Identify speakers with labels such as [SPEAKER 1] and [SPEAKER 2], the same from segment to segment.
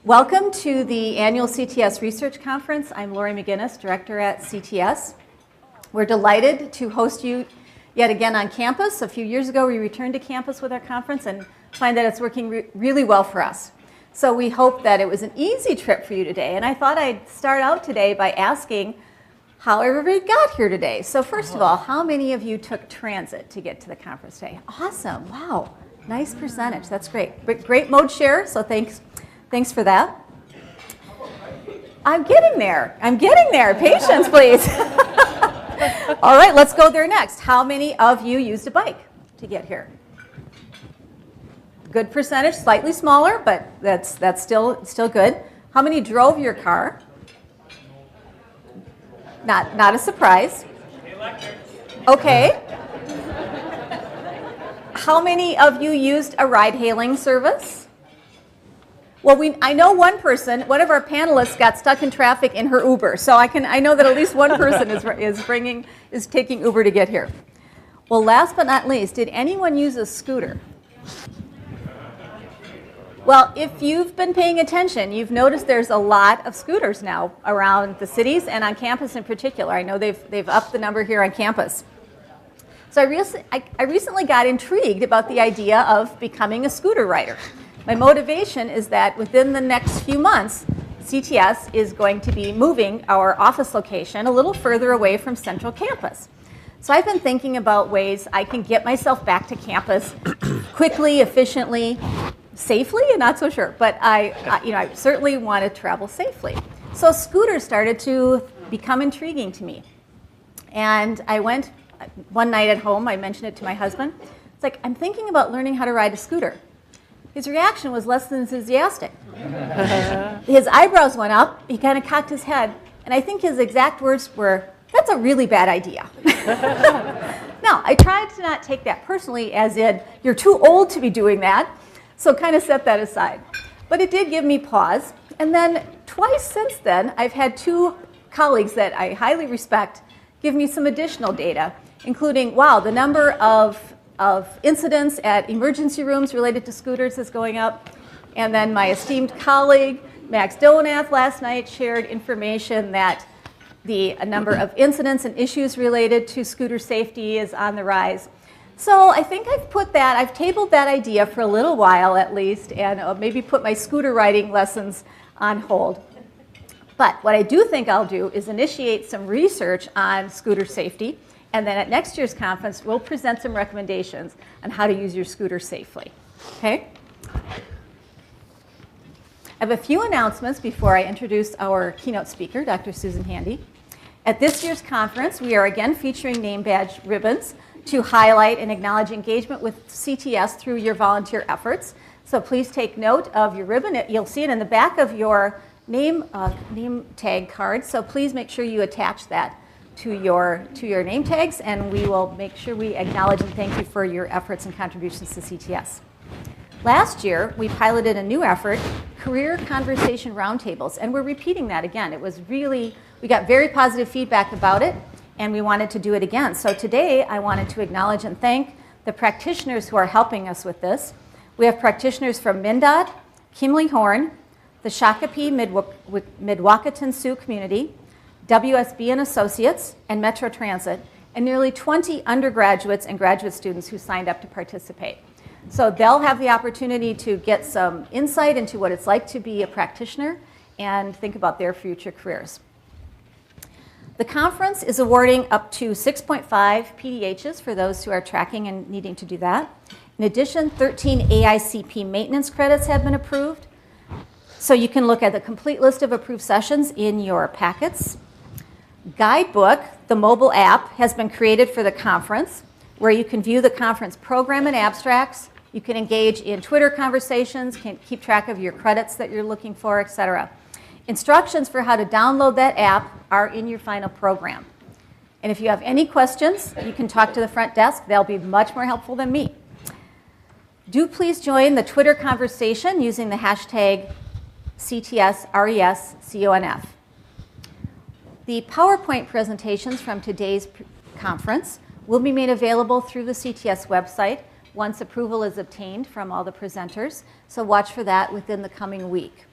[SPEAKER 1] Welcome to the annual CTS Research Conference. I'm Lori McGinnis, Director at CTS. We're delighted to host you yet again on campus. A few years ago, we returned to campus with our conference and find that it's working really well for us. So we hope that it was an easy trip for you today. And I thought I'd start out today by asking how everybody got here today. So first of all, how many of you took transit to get to the conference today? Awesome. Wow. Nice percentage. That's great. Great mode share, so thanks for that. I'm getting there. Patience, please. All right, let's go there next. How many of you used a bike to get here? Good percentage, slightly smaller, but that's still good. How many drove your car? Not a surprise. Okay. How many of you used a ride-hailing service? Well, I know one person, one of our panelists got stuck in traffic in her Uber, so I know that at least one person is taking Uber to get here. Well, last but not least, did anyone use a scooter? Well, if you've been paying attention, you've noticed there's a lot of scooters now around the cities and on campus in particular. I know they've upped the number here on campus. So I recently got intrigued about the idea of becoming a scooter rider. My motivation is that within the next few months, CTS is going to be moving our office location a little further away from central campus. So I've been thinking about ways I can get myself back to campus quickly, efficiently, safely, and not so sure, but I certainly want to travel safely. So scooters started to become intriguing to me. And I went one night at home, I mentioned it to my husband. It's like, I'm thinking about learning how to ride a scooter. His reaction was less than enthusiastic. His eyebrows went up, he kind of cocked his head, and I think his exact words were, "That's a really bad idea." Now, I tried to not take that personally, as in, you're too old to be doing that, so kind of set that aside. But it did give me pause, and then twice since then, I've had two colleagues that I highly respect give me some additional data, including, wow, the number of incidents at emergency rooms related to scooters is going up. And then my esteemed colleague, Max Donath, last night shared information that the number of incidents and issues related to scooter safety is on the rise. So I think I've tabled that idea for a little while at least, and maybe put my scooter riding lessons on hold. But what I do think I'll do is initiate some research on scooter safety, and then at next year's conference, we'll present some recommendations on how to use your scooter safely. Okay? I have a few announcements before I introduce our keynote speaker, Dr. Susan Handy. At this year's conference, we are again featuring name badge ribbons to highlight and acknowledge engagement with CTS through your volunteer efforts. So please take note of your ribbon. You'll see it in the back of your name tag card. So please make sure you attach that to your name tags, and we will make sure we acknowledge and thank you for your efforts and contributions to CTS. Last year, we piloted a new effort, Career Conversation Roundtables, and we're repeating that again. We got very positive feedback about it, and we wanted to do it again. So today, I wanted to acknowledge and thank the practitioners who are helping us with this. We have practitioners from MnDOT, Kimley Horn, the Shakopee Mdewakanton Sioux community, WSB and Associates, and Metro Transit, and nearly 20 undergraduates and graduate students who signed up to participate. So they'll have the opportunity to get some insight into what it's like to be a practitioner and think about their future careers. The conference is awarding up to 6.5 PDHs for those who are tracking and needing to do that. In addition, 13 AICP maintenance credits have been approved. So you can look at the complete list of approved sessions in your packets. Guidebook, the mobile app, has been created for the conference, where you can view the conference program and abstracts. You can engage in Twitter conversations, can keep track of your credits that you're looking for, etc. Instructions for how to download that app are in your final program. And if you have any questions, you can talk to the front desk. They'll be much more helpful than me. Do please join the Twitter conversation using the hashtag CTSRESCONF. The PowerPoint presentations from today's conference will be made available through the CTS website once approval is obtained from all the presenters. So watch for that within the coming week.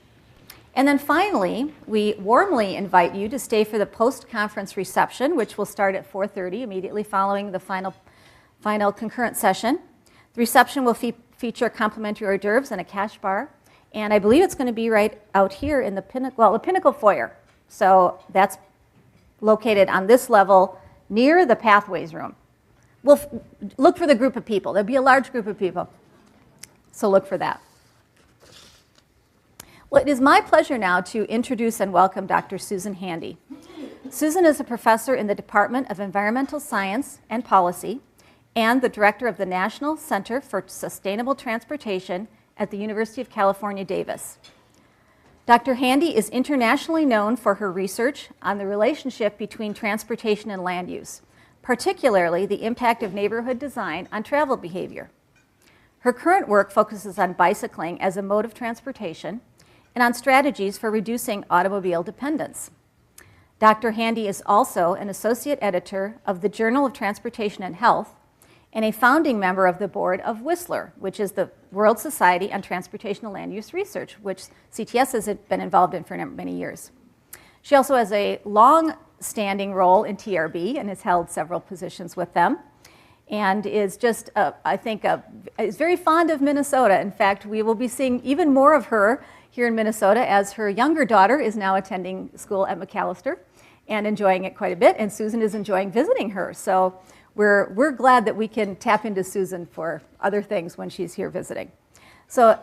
[SPEAKER 1] And then finally, we warmly invite you to stay for the post-conference reception, which will start at 4:30, immediately following the final concurrent session. The reception will feature complimentary hors d'oeuvres and a cash bar. And I believe it's going to be right out here in the Pinnacle foyer. So that's located on this level near the Pathways room. We'll look for the group of people. There'll be a large group of people. So look for that. Well, it is my pleasure now to introduce and welcome Dr. Susan Handy. Susan is a professor in the Department of Environmental Science and Policy and the director of the National Center for Sustainable Transportation at the University of California, Davis. Dr. Handy is internationally known for her research on the relationship between transportation and land use, particularly the impact of neighborhood design on travel behavior. Her current work focuses on bicycling as a mode of transportation and on strategies for reducing automobile dependence. Dr. Handy is also an associate editor of the Journal of Transportation and Health and a founding member of the board of Whistler, which is the World Society on Transportation and Land Use Research, which CTS has been involved in for many years. She also has a long-standing role in TRB and has held several positions with them, and is just, I think, is very fond of Minnesota. In fact, we will be seeing even more of her here in Minnesota as her younger daughter is now attending school at McAllister and enjoying it quite a bit, and Susan is enjoying visiting her. So we're glad that we can tap into Susan for other things when she's here visiting. So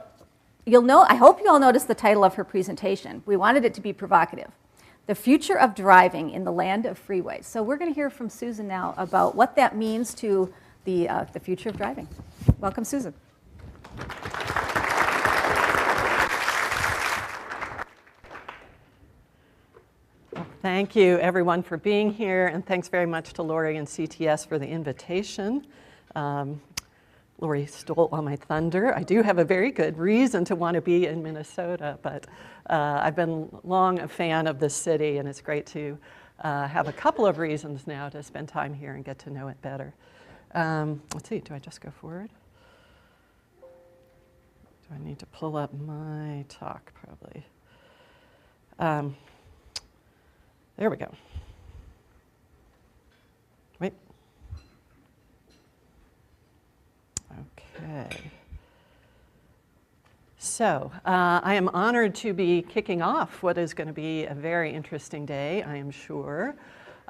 [SPEAKER 1] I hope you all noticed the title of her presentation. We wanted it to be provocative. The Future of Driving in the Land of Freeways. So we're going to hear from Susan now about what that means to the future of driving. Welcome, Susan.
[SPEAKER 2] Thank you, everyone, for being here, and thanks very much to Lori and CTS for the invitation. Lori stole all my thunder. I do have a very good reason to want to be in Minnesota, but I've been long a fan of this city, and it's great to have a couple of reasons now to spend time here and get to know it better. Let's see, do I just go forward? Do I need to pull up my talk, probably? There we go. Wait. Okay. So I am honored to be kicking off what is going to be a very interesting day, I am sure.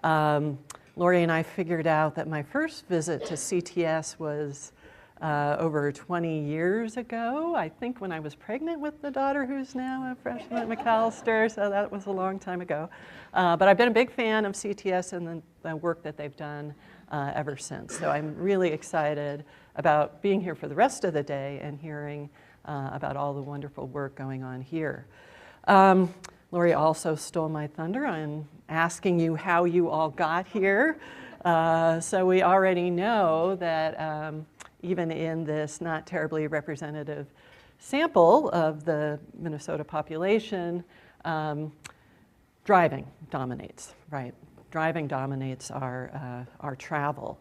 [SPEAKER 2] Lori and I figured out that my first visit to CTS was over 20 years ago, I think, when I was pregnant with the daughter who's now a freshman at McAllister, so that was a long time ago. But I've been a big fan of CTS and the work that they've done ever since. So I'm really excited about being here for the rest of the day and hearing about all the wonderful work going on here. Lori also stole my thunder on asking you how you all got here. So we already know that even in this not terribly representative sample of the Minnesota population, driving dominates, right? Driving dominates our travel.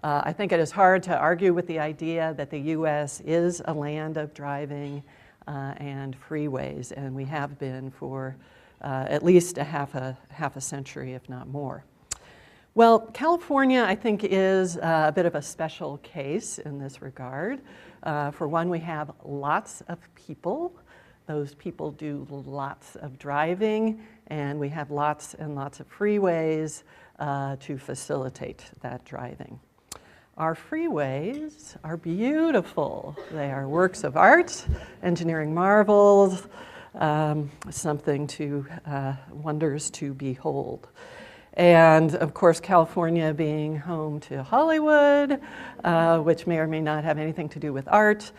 [SPEAKER 2] I think it is hard to argue with the idea that the US is a land of driving and freeways, and we have been for at least a half a century, if not more. Well, California, I think, is a bit of a special case in this regard. For one, we have lots of people. Those people do lots of driving, and we have lots and lots of freeways to facilitate that driving. Our freeways are beautiful. They are works of art, engineering marvels, something to wonders to behold. And of course, California being home to Hollywood, which may or may not have anything to do with art,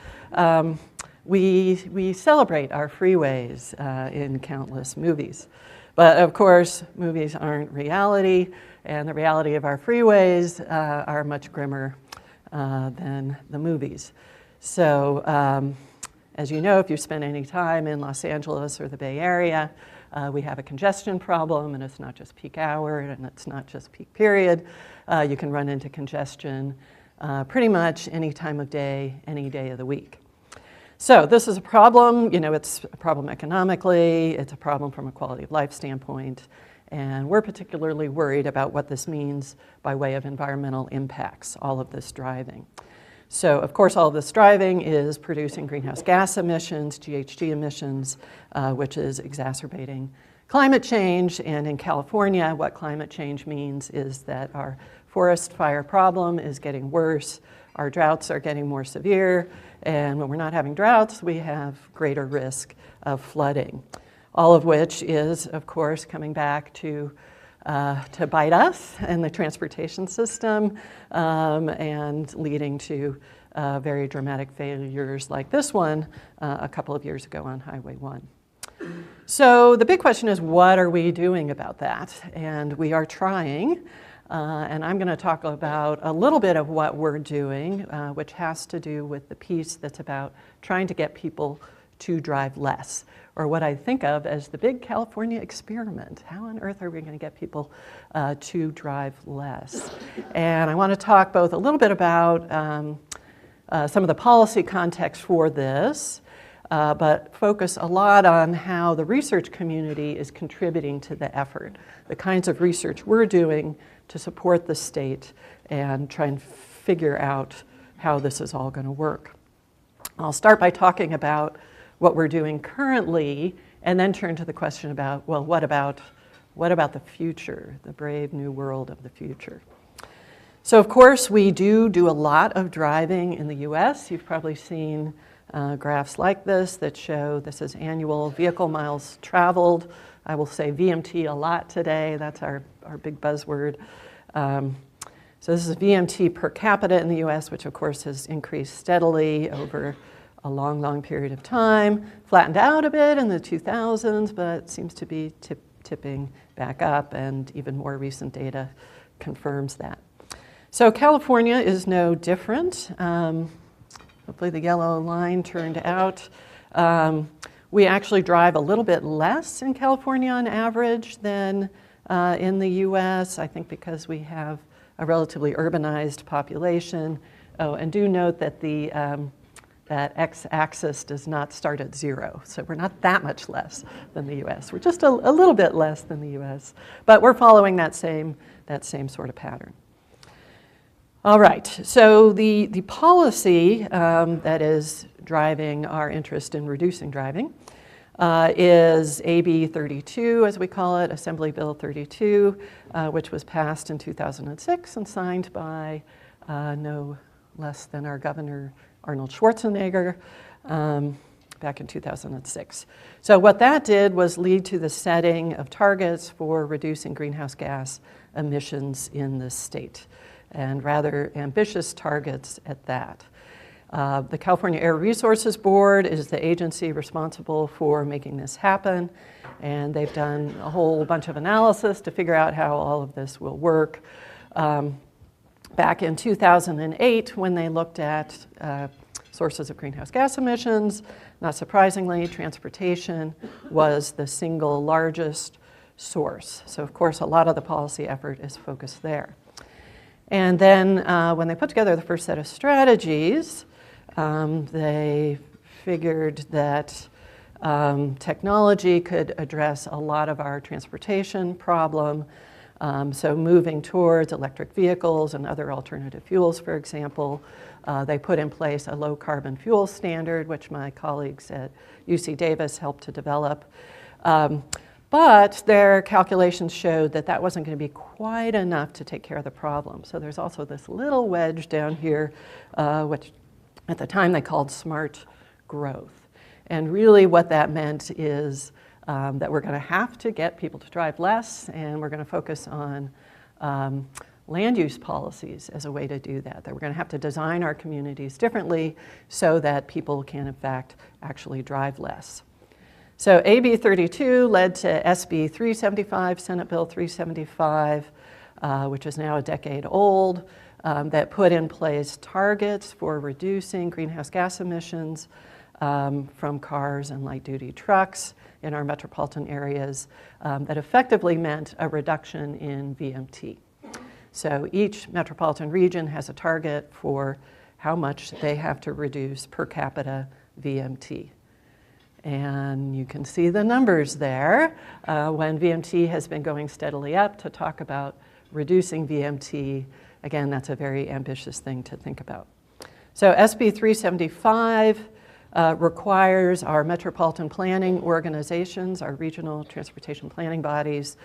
[SPEAKER 2] we celebrate our freeways in countless movies. But of course, movies aren't reality, and the reality of our freeways are much grimmer than the movies. So as you know, if you spend any time in Los Angeles or the Bay Area, we have a congestion problem, and it's not just peak hour, and it's not just peak period. You can run into congestion pretty much any time of day, any day of the week. So this is a problem, it's a problem economically, it's a problem from a quality of life standpoint, and we're particularly worried about what this means by way of environmental impacts, all of this driving. So of course all of this driving is producing greenhouse gas emissions, GHG emissions, which is exacerbating climate change. And in California, what climate change means is that our forest fire problem is getting worse, our droughts are getting more severe, and when we're not having droughts, we have greater risk of flooding. All of which is, of course, coming back to bite us in the transportation system and leading to very dramatic failures like this one a couple of years ago on Highway 1. So the big question is, what are we doing about that? And we are trying. And I'm going to talk about a little bit of what we're doing, which has to do with the piece that's about trying to get people to drive less, or what I think of as the big California experiment. How on earth are we going to get people to drive less? And I want to talk both a little bit about some of the policy context for this, but focus a lot on how the research community is contributing to the effort, the kinds of research we're doing to support the state and try and figure out how this is all going to work. I'll start by talking about what we're doing currently and then turn to the question about, well, what about the future, the brave new world of the future? So of course we do a lot of driving in the US. You've probably seen graphs like this that show this is annual vehicle miles traveled. I will say VMT a lot today. That's our big buzzword. So this is VMT per capita in the US, which of course has increased steadily over a long, long period of time. Flattened out a bit in the 2000s, but seems to be tipping back up, and even more recent data confirms that. So California is no different. Hopefully the yellow line turned out. We actually drive a little bit less in California on average than in the US, I think because we have a relatively urbanized population. Oh, and do note that that x-axis does not start at 0, so we're not that much less than the US. We're just a little bit less than the US, but we're following that same sort of pattern. All right, so the policy that is driving our interest in reducing driving is AB 32, as we call it, Assembly Bill 32, which was passed in 2006 and signed by no less than our Governor Arnold Schwarzenegger back in 2006. So what that did was lead to the setting of targets for reducing greenhouse gas emissions in the state, and rather ambitious targets at that. The California Air Resources Board is the agency responsible for making this happen, and they've done a whole bunch of analysis to figure out how all of this will work. Back in 2008, when they looked at sources of greenhouse gas emissions, not surprisingly, transportation was the single largest source. So of course, a lot of the policy effort is focused there. And then when they put together the first set of strategies, they figured that technology could address a lot of our transportation problem. So moving towards electric vehicles and other alternative fuels, for example. They put in place a low carbon fuel standard, which my colleagues at UC Davis helped to develop. But their calculations showed that that wasn't going to be quite enough to take care of the problem. So there's also this little wedge down here, which at the time they called smart growth. And really what that meant is that we're going to have to get people to drive less, and we're going to focus on land use policies as a way to do that. That we're going to have to design our communities differently so that people can, in fact, actually drive less. So AB 32 led to SB 375, Senate Bill 375, which is now a decade old, that put in place targets for reducing greenhouse gas emissions from cars and light-duty trucks in our metropolitan areas that effectively meant a reduction in VMT. So each metropolitan region has a target for how much they have to reduce per capita VMT. And you can see the numbers there. When VMT has been going steadily up, to talk about reducing VMT, again, that's a very ambitious thing to think about. So SB 375 requires our metropolitan planning organizations, our regional transportation planning bodies,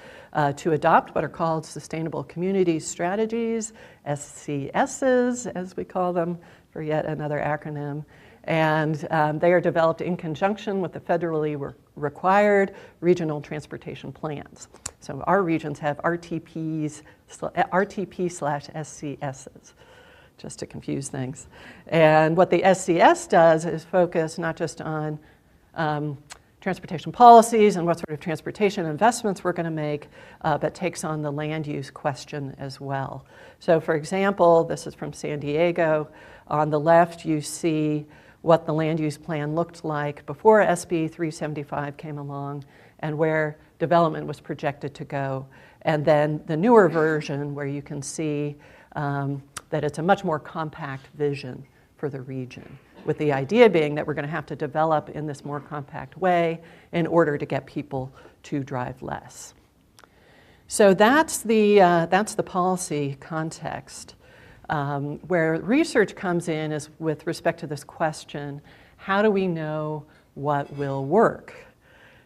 [SPEAKER 2] to adopt what are called Sustainable Community Strategies, SCSs, as we call them, for yet another acronym. And they are developed in conjunction with the federally required regional transportation plans. So our regions have RTP/SCSs, just to confuse things. And what the SCS does is focus not just on transportation policies and what sort of transportation investments we're going to make, but takes on the land use question as well. So for example, this is from San Diego. On the left, you see what the land use plan looked like before SB 375 came along and where development was projected to go. And then the newer version where you can see that it's a much more compact vision for the region, with the idea being that we're going to have to develop in this more compact way in order to get people to drive less. So that's the policy context. Where research comes in is with respect to this question, how do we know what will work?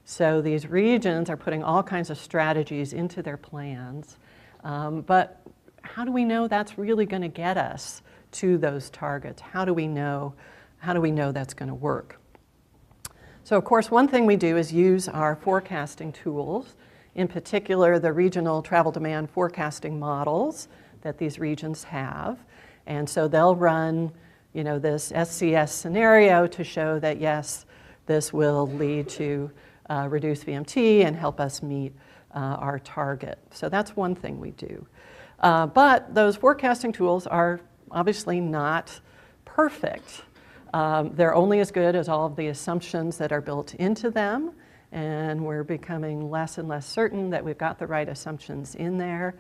[SPEAKER 2] So these regions are putting all kinds of strategies into their plans, but how do we know that's really going to get us to those targets? How do we know that's going to work? So of course, one thing we do is use our forecasting tools, in particular the regional travel demand forecasting models that these regions have. And so they'll run, this SCS scenario to show that yes, this will lead to reduced VMT and help us meet our target. So that's one thing we do. But those forecasting tools are obviously not perfect. They're only as good as all of the assumptions that are built into them, and we're becoming less and less certain that we've got the right assumptions in there,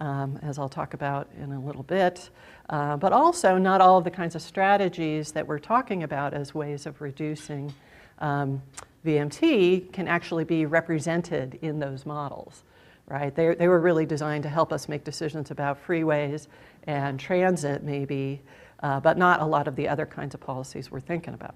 [SPEAKER 2] as I'll talk about in a little bit. But also, not all of the kinds of strategies that we're talking about as ways of reducing VMT can actually be represented in those models, right? They were really designed to help us make decisions about freeways and transit maybe, but not a lot of the other kinds of policies we're thinking about.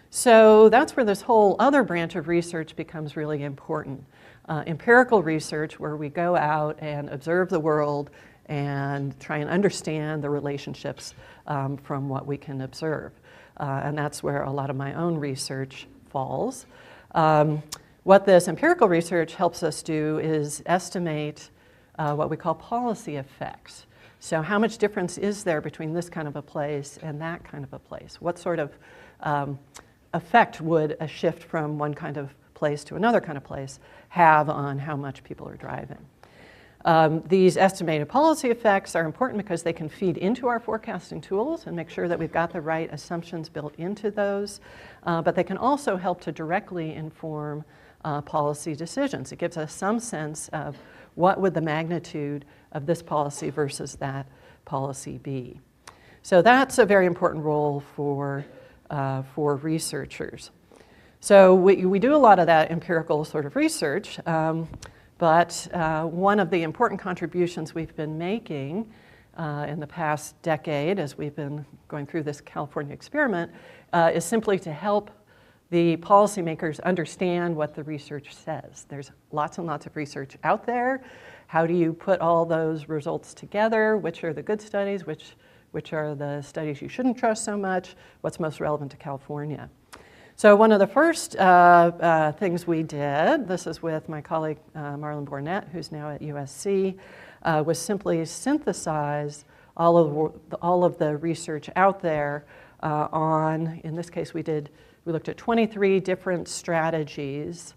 [SPEAKER 2] So that's where this whole other branch of research becomes really important. Empirical research, where we go out and observe the world and try and understand the relationships from what we can observe. And that's where a lot of my own research falls. What this empirical research helps us do is estimate what we call policy effects. So how much difference is there between this kind of a place and that kind of a place? What sort of effect would a shift from one kind of place to another kind of place have on how much people are driving? These estimated policy effects are important because they can feed into our forecasting tools and make sure that we've got the right assumptions built into those, but they can also help to directly inform policy decisions. It gives us some sense of what would the magnitude of this policy versus that policy be. So that's a very important role for researchers. So we do a lot of that empirical sort of research, but one of the important contributions we've been making in the past decade as we've been going through this California experiment is simply to help the policymakers understand what the research says. There's lots and lots of research out there. How do you put all those results together? Which are the good studies? Which are the studies you shouldn't trust so much? What's most relevant to California? So one of the first things we did, this is with my colleague Marlon Bornett, who's now at USC, was simply synthesize all of the research out there on, in this case we looked at 23 different strategies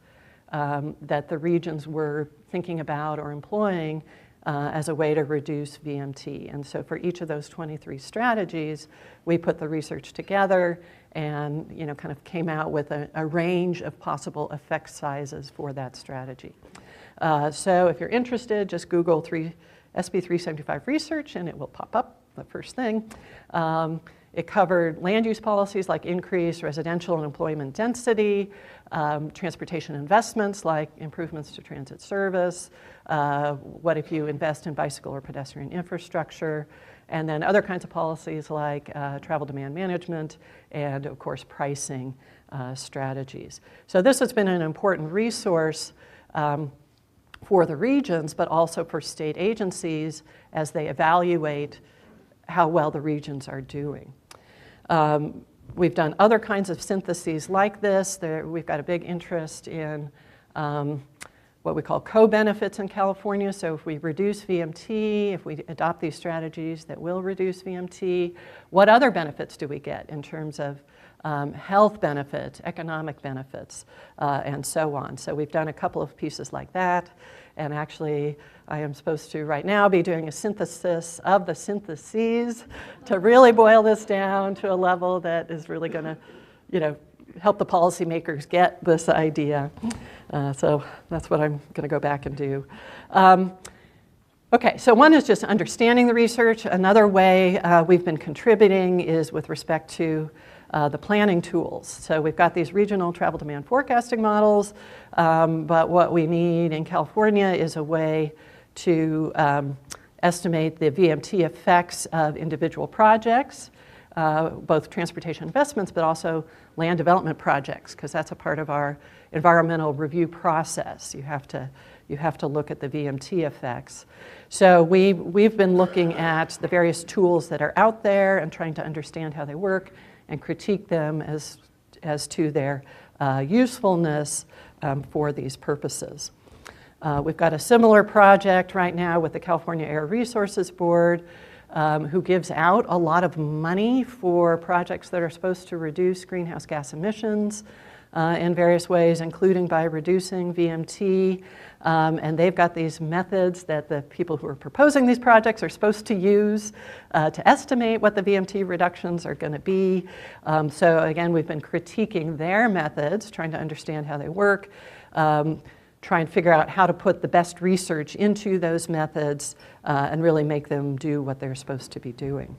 [SPEAKER 2] that the regions were thinking about or employing as a way to reduce VMT. And so for each of those 23 strategies, we put the research together and kind of came out with a range of possible effect sizes for that strategy. So if you're interested, just Google SB 375 research and it will pop up, the first thing. It covered land use policies like increased residential and employment density, transportation investments like improvements to transit service, what if you invest in bicycle or pedestrian infrastructure, and then other kinds of policies like travel demand management and, of course, pricing strategies. So this has been an important resource for the regions, but also for state agencies as they evaluate how well the regions are doing. We've done other kinds of syntheses like this. We've got a big interest in what we call co-benefits in California. So if we reduce VMT, if we adopt these strategies that will reduce VMT, what other benefits do we get in terms of health benefits, economic benefits, and so on. So we've done a couple of pieces like that. And actually, I am supposed to right now be doing a synthesis of the syntheses to really boil this down to a level that is really going to, help the policymakers get this idea. So that's what I'm going to go back and do. Okay, so one is just understanding the research. Another way we've been contributing is with respect to the planning tools. So we've got these regional travel demand forecasting models, but what we need in California is a way to estimate the VMT effects of individual projects, both transportation investments, but also land development projects, because that's a part of our environmental review process. You have to look at the VMT effects. So we've been looking at the various tools that are out there and trying to understand how they work and critique them as to their usefulness for these purposes. We've got a similar project right now with the California Air Resources Board, who gives out a lot of money for projects that are supposed to reduce greenhouse gas emissions in various ways, including by reducing VMT. And they've got these methods that the people who are proposing these projects are supposed to use to estimate what the VMT reductions are going to be. So again, we've been critiquing their methods, trying to understand how they work, try and figure out how to put the best research into those methods and really make them do what they're supposed to be doing.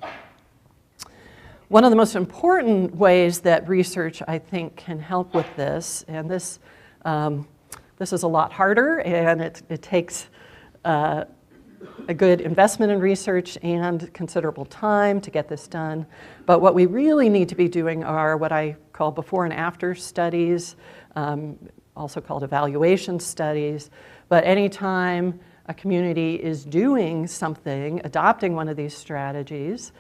[SPEAKER 2] One of the most important ways that research, I think, can help with this, and this is a lot harder, and it takes a good investment in research and considerable time to get this done. But what we really need to be doing are what I call before and after studies, also called evaluation studies. But anytime a community is doing something, adopting one of these strategies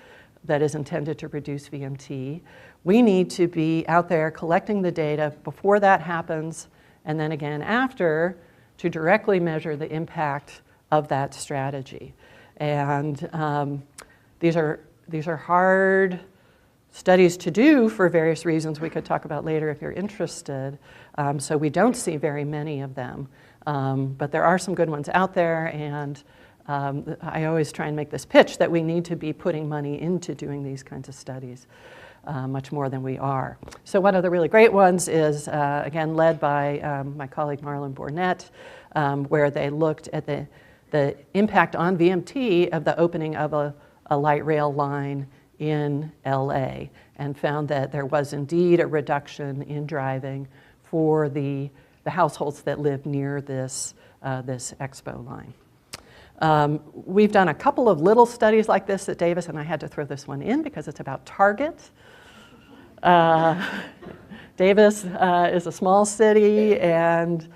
[SPEAKER 2] that is intended to reduce VMT, we need to be out there collecting the data before that happens, and then again after, to directly measure the impact of that strategy. And these are hard studies to do for various reasons we could talk about later if you're interested. So we don't see very many of them. But there are some good ones out there, and I always try and make this pitch that we need to be putting money into doing these kinds of studies much more than we are. So one of the really great ones is, again, led by my colleague Marlon Bournet, where they looked at the impact on VMT of the opening of a light rail line in LA, and found that there was indeed a reduction in driving for the households that live near this expo line. We've done a couple of little studies like this at Davis, and I had to throw this one in because it's about Target. Davis is a small city, and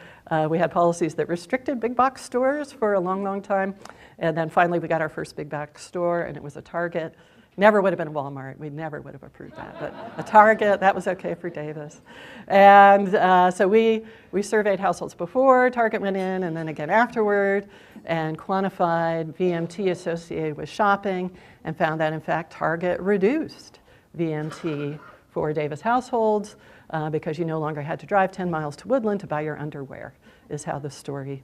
[SPEAKER 2] we had policies that restricted big box stores for a long, long time. And then finally we got our first big box store, and it was a Target. Never would have been a Walmart. We never would have approved that. But a Target, that was okay for Davis. And so we surveyed households before Target went in, and then again afterward, and quantified VMT associated with shopping, and found that in fact Target reduced VMT for Davis households because you no longer had to drive 10 miles to Woodland to buy your underwear, is how the story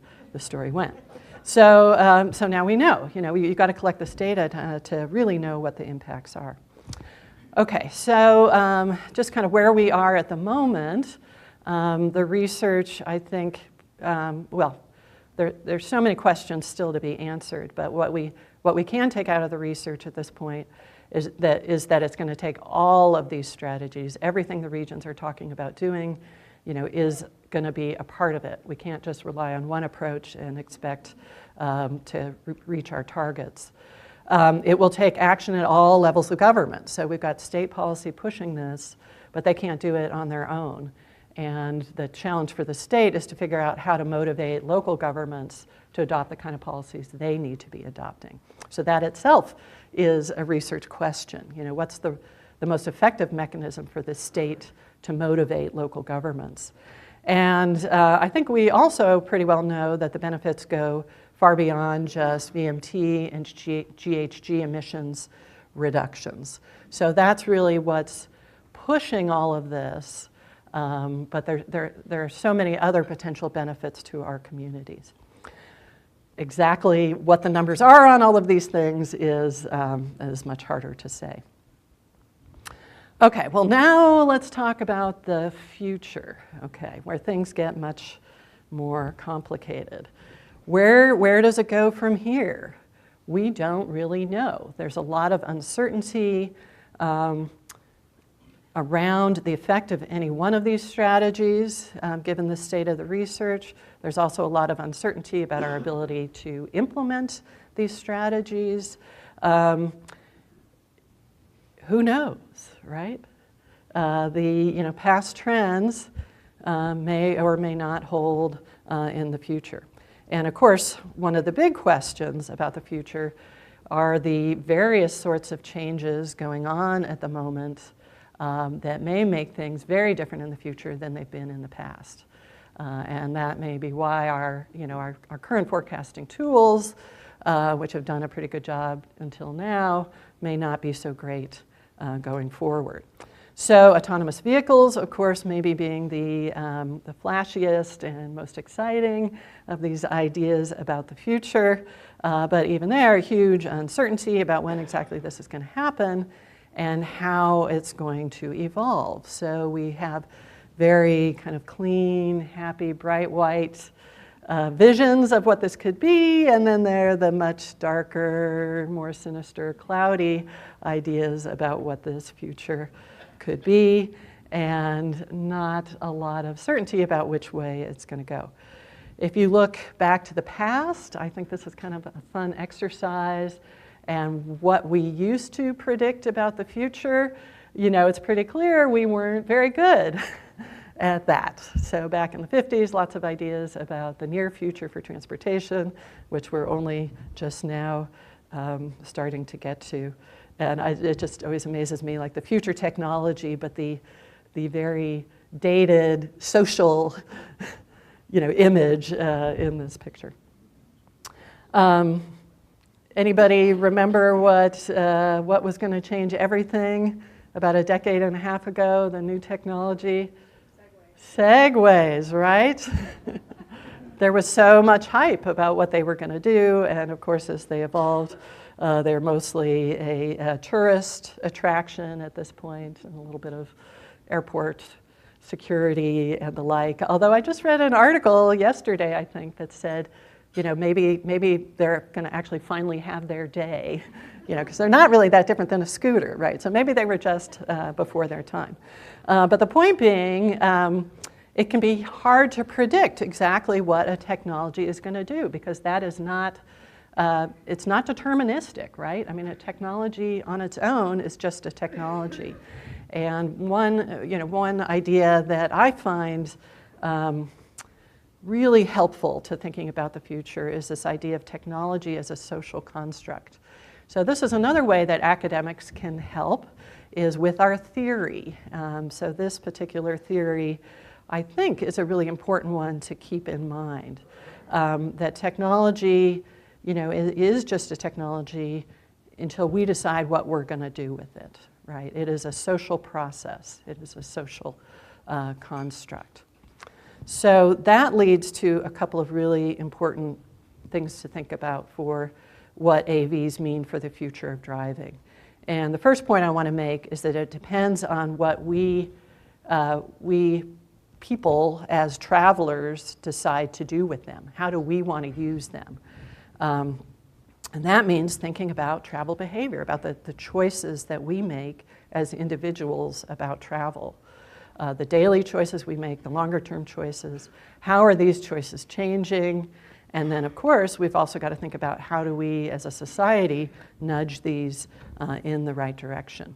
[SPEAKER 2] went. So, so now we know, you've got to collect this data to really know what the impacts are. Okay, so just kind of where we are at the moment, the research, I think, well, there's so many questions still to be answered, but what we can take out of the research at this point is that it's going to take all of these strategies, everything the regions are talking about doing, is going to be a part of it. We can't just rely on one approach and expect to reach our targets. It will take action at all levels of government. So we've got state policy pushing this, but they can't do it on their own. And the challenge for the state is to figure out how to motivate local governments to adopt the kind of policies they need to be adopting. So that itself is a research question. What's the most effective mechanism for the state to motivate local governments? And I think we also pretty well know that the benefits go far beyond just VMT and GHG emissions reductions. So that's really what's pushing all of this. But there are so many other potential benefits to our communities. Exactly what the numbers are on all of these things is much harder to say. Okay, well now let's talk about the future, okay, where things get much more complicated. Where does it go from here? We don't really know. There's a lot of uncertainty around the effect of any one of these strategies, given the state of the research. There's also a lot of uncertainty about our ability to implement these strategies. Who knows, right? The past trends may or may not hold in the future. And of course, one of the big questions about the future are the various sorts of changes going on at the moment that may make things very different in the future than they've been in the past. And that may be why our current forecasting tools, which have done a pretty good job until now, may not be so great going forward. So autonomous vehicles, of course, maybe being the flashiest and most exciting of these ideas about the future. But even there, huge uncertainty about when exactly this is going to happen and how it's going to evolve. So we have very kind of clean, happy, bright white visions of what this could be, and then there are the much darker, more sinister, cloudy ideas about what this future could be, and not a lot of certainty about which way it's going to go. If you look back to the past, I think this is kind of a fun exercise, and what we used to predict about the future, it's pretty clear we weren't very good at that. So back in the 50s, lots of ideas about the near future for transportation, which we're only just now starting to get to. And it just always amazes me, like the future technology, but the very dated social, image in this picture. Anybody remember what was going to change everything about a decade and a half ago? The new technology. Segways, right? There was so much hype about what they were going to do, and of course, as they evolved, they're mostly a tourist attraction at this point, and a little bit of airport security and the like. Although I just read an article yesterday, I think, that said, maybe they're going to actually finally have their day, because they're not really that different than a scooter, right? So maybe they were just before their time. But the point being, it can be hard to predict exactly what a technology is going to do, because that is not, it's not deterministic, right? I mean, a technology on its own is just a technology. And one idea that I find really helpful to thinking about the future is this idea of technology as a social construct. So this is another way that academics can help, is with our theory. So this particular theory, I think, is a really important one to keep in mind. That technology, is just a technology until we decide what we're going to do with it, right? It is a social process. It is a social construct. So that leads to a couple of really important things to think about for what AVs mean for the future of driving. And the first point I want to make is that it depends on what we people as travelers decide to do with them. How do we want to use them? And that means thinking about travel behavior, about the choices that we make as individuals about travel. The daily choices we make, the longer term choices, how are these choices changing? And then, of course, we've also got to think about how do we as a society nudge these in the right direction.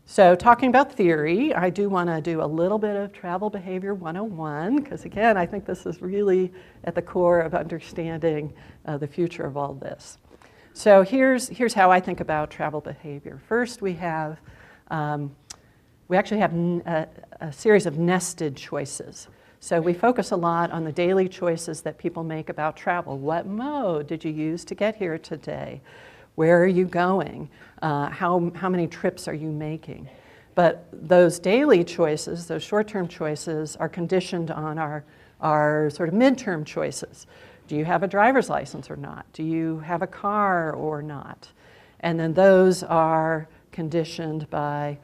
[SPEAKER 2] So talking about theory, I do want to do a little bit of Travel Behavior 101, because again, I think this is really at the core of understanding the future of all this. So here's how I think about travel behavior. First, we actually have a series of nested choices. So we focus a lot on the daily choices that people make about travel. What mode did you use to get here today? Where are you going? How many trips are you making? But those daily choices, those short-term choices, are conditioned on our sort of midterm choices. Do you have a driver's license or not? Do you have a car or not? And then those are conditioned by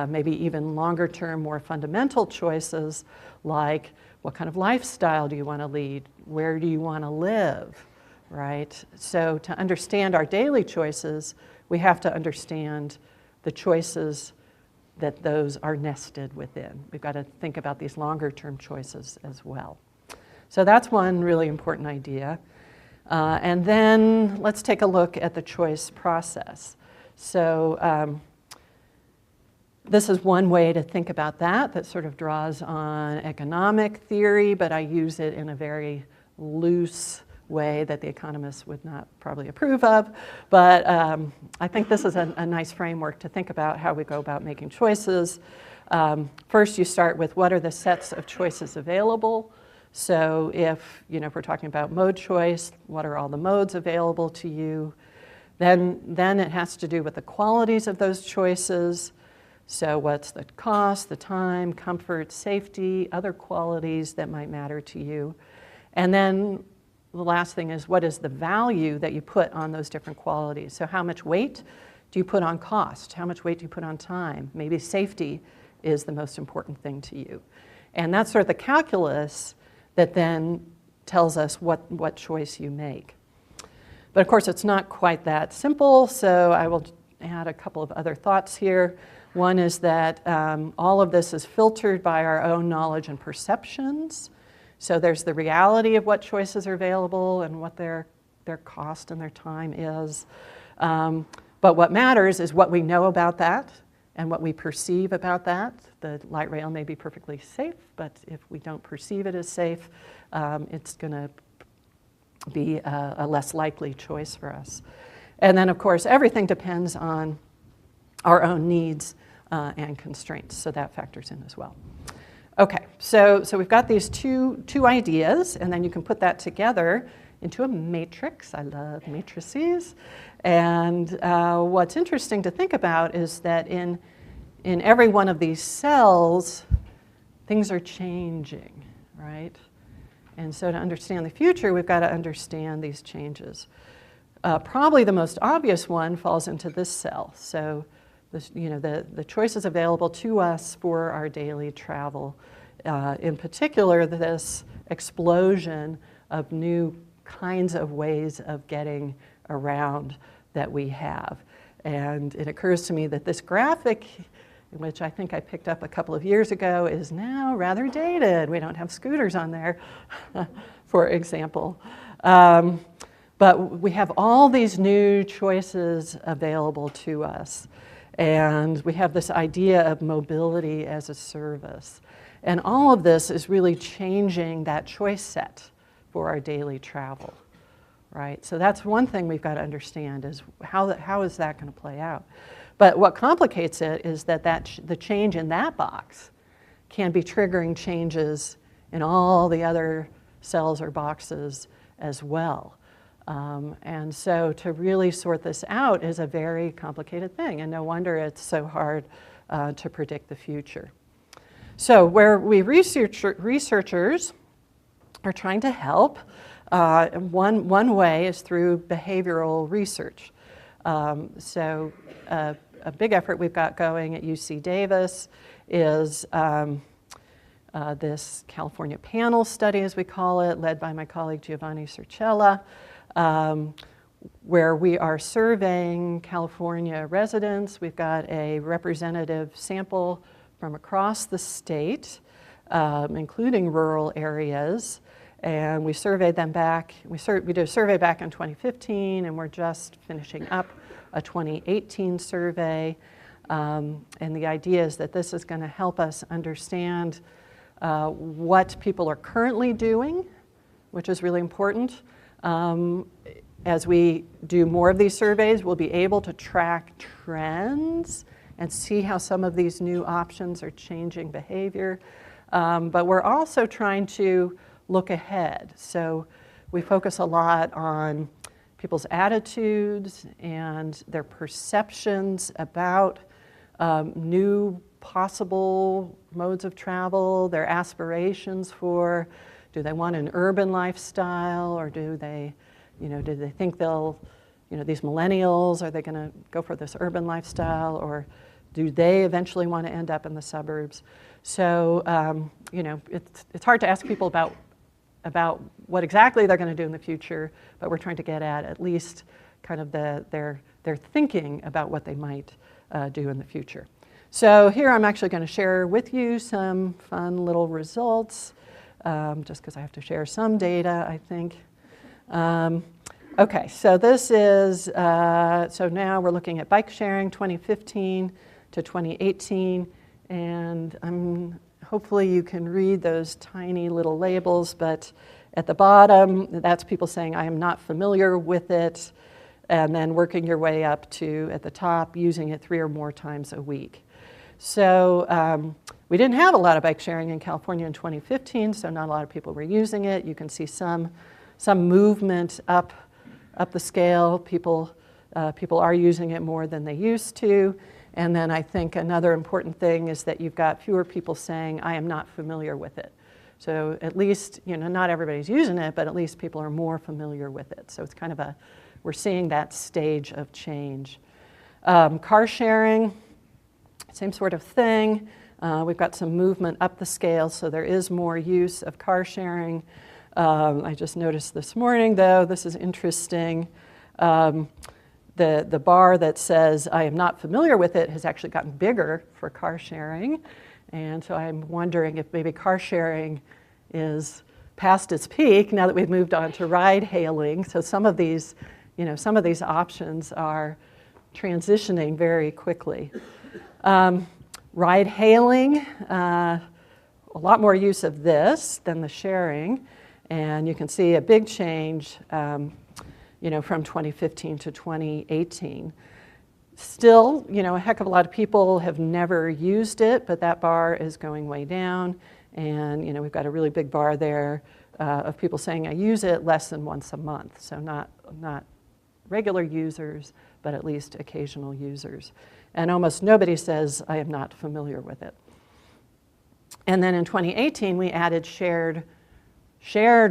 [SPEAKER 2] maybe even longer-term, more fundamental choices like what kind of lifestyle do you want to lead? Where do you want to live? Right? So to understand our daily choices, we have to understand the choices that those are nested within. We've got to think about these longer term choices as well. So that's one really important idea. And then let's take a look at the choice process. So this is one way to think about that sort of draws on economic theory, but I use it in a very loose way that the economists would not probably approve of. But I think this is a nice framework to think about how we go about making choices. First, you start with what are the sets of choices available. So if we're talking about mode choice, what are all the modes available to you? Then it has to do with the qualities of those choices. So what's the cost, the time, comfort, safety, other qualities that might matter to you. And then the last thing is what is the value that you put on those different qualities? So how much weight do you put on cost? How much weight do you put on time? Maybe safety is the most important thing to you. And that's sort of the calculus that then tells us what choice you make. But of course, it's not quite that simple, so I will add a couple of other thoughts here. One is that all of this is filtered by our own knowledge and perceptions. So there's the reality of what choices are available and what their cost and their time is. But what matters is what we know about that and what we perceive about that. The light rail may be perfectly safe, but if we don't perceive it as safe, it's going to be a less likely choice for us. And then, of course, everything depends on our own needs and constraints, so that factors in as well. Okay, so we've got these two ideas, and then you can put that together into a matrix. I love matrices. And what's interesting to think about is that in every one of these cells, things are changing, right? And so to understand the future, we've got to understand these changes. Probably the most obvious one falls into this cell. So this, the choices available to us for our daily travel. In particular, this explosion of new kinds of ways of getting around that we have. And it occurs to me that this graphic, which I think I picked up a couple of years ago, is now rather dated. We don't have scooters on there, for example. But we have all these new choices available to us. And we have this idea of mobility as a service. And all of this is really changing that choice set for our daily travel, right? So that's one thing we've got to understand is how is that going to play out? But what complicates it is that the change in that box can be triggering changes in all the other cells or boxes as well. And so to really sort this out is a very complicated thing, and no wonder it's so hard to predict the future. So where we researchers are trying to help, one way is through behavioral research. So a big effort we've got going at UC Davis is this California panel study, as we call it, led by my colleague Giovanni Cercella, where we are surveying California residents. We've got a representative sample from across the state, including rural areas, and we surveyed them back. We did a survey back in 2015, and we're just finishing up a 2018 survey. And the idea is that this is going to help us understand what people are currently doing, which is really important. As we do more of these surveys, we'll be able to track trends and see how some of these new options are changing behavior. But we're also trying to look ahead. So we focus a lot on people's attitudes and their perceptions about new possible modes of travel, their aspirations for, do they want an urban lifestyle, or do they think they'll, these millennials, are they going to go for this urban lifestyle, or do they eventually want to end up in the suburbs? So, it's hard to ask people about what exactly they're going to do in the future, but we're trying to get at least kind of their thinking about what they might do in the future. So here I'm actually going to share with you some fun little results, just because I have to share some data, I think. Okay, so this is, so now we're looking at bike sharing 2015 to 2018, and hopefully you can read those tiny little labels, but at the bottom, that's people saying, I am not familiar with it, and then working your way up to, at the top, using it 3 or more times a week. So we didn't have a lot of bike sharing in California in 2015, so not a lot of people were using it. You can see some movement up the scale. People are using it more than they used to. And then I think another important thing is that you've got fewer people saying, I am not familiar with it. So at least, not everybody's using it, but at least people are more familiar with it. So it's kind of we're seeing that stage of change. Car sharing, same sort of thing. We've got some movement up the scale, so there is more use of car sharing. I just noticed this morning, though, this is interesting. The bar that says, I am not familiar with it, has actually gotten bigger for car sharing. And so I'm wondering if maybe car sharing is past its peak now that we've moved on to ride hailing. So some of these options are transitioning very quickly. Ride hailing, a lot more use of this than the sharing. And you can see a big change from 2015 to 2018. Still, a heck of a lot of people have never used it, but that bar is going way down. And, we've got a really big bar there of people saying, I use it less than once a month. So not regular users, but at least occasional users. And almost nobody says, I am not familiar with it. And then in 2018, we added shared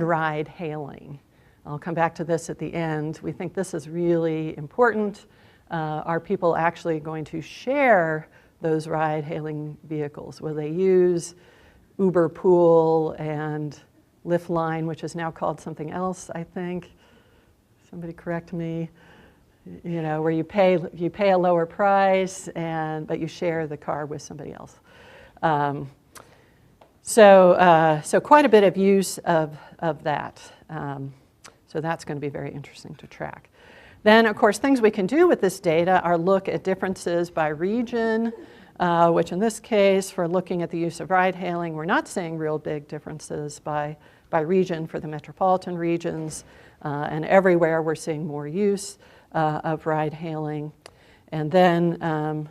[SPEAKER 2] ride hailing. I'll come back to this at the end. We think this is really important. Are people actually going to share those ride-hailing vehicles? Will they use Uber Pool and Lyft Line, which is now called something else, I think? Somebody correct me. Where you pay a lower price, but you share the car with somebody else. So quite a bit of use of that. So that's going to be very interesting to track. Then, of course, things we can do with this data are look at differences by region, which in this case, for looking at the use of ride-hailing, we're not seeing real big differences by region for the metropolitan regions, and everywhere we're seeing more use of ride-hailing. And then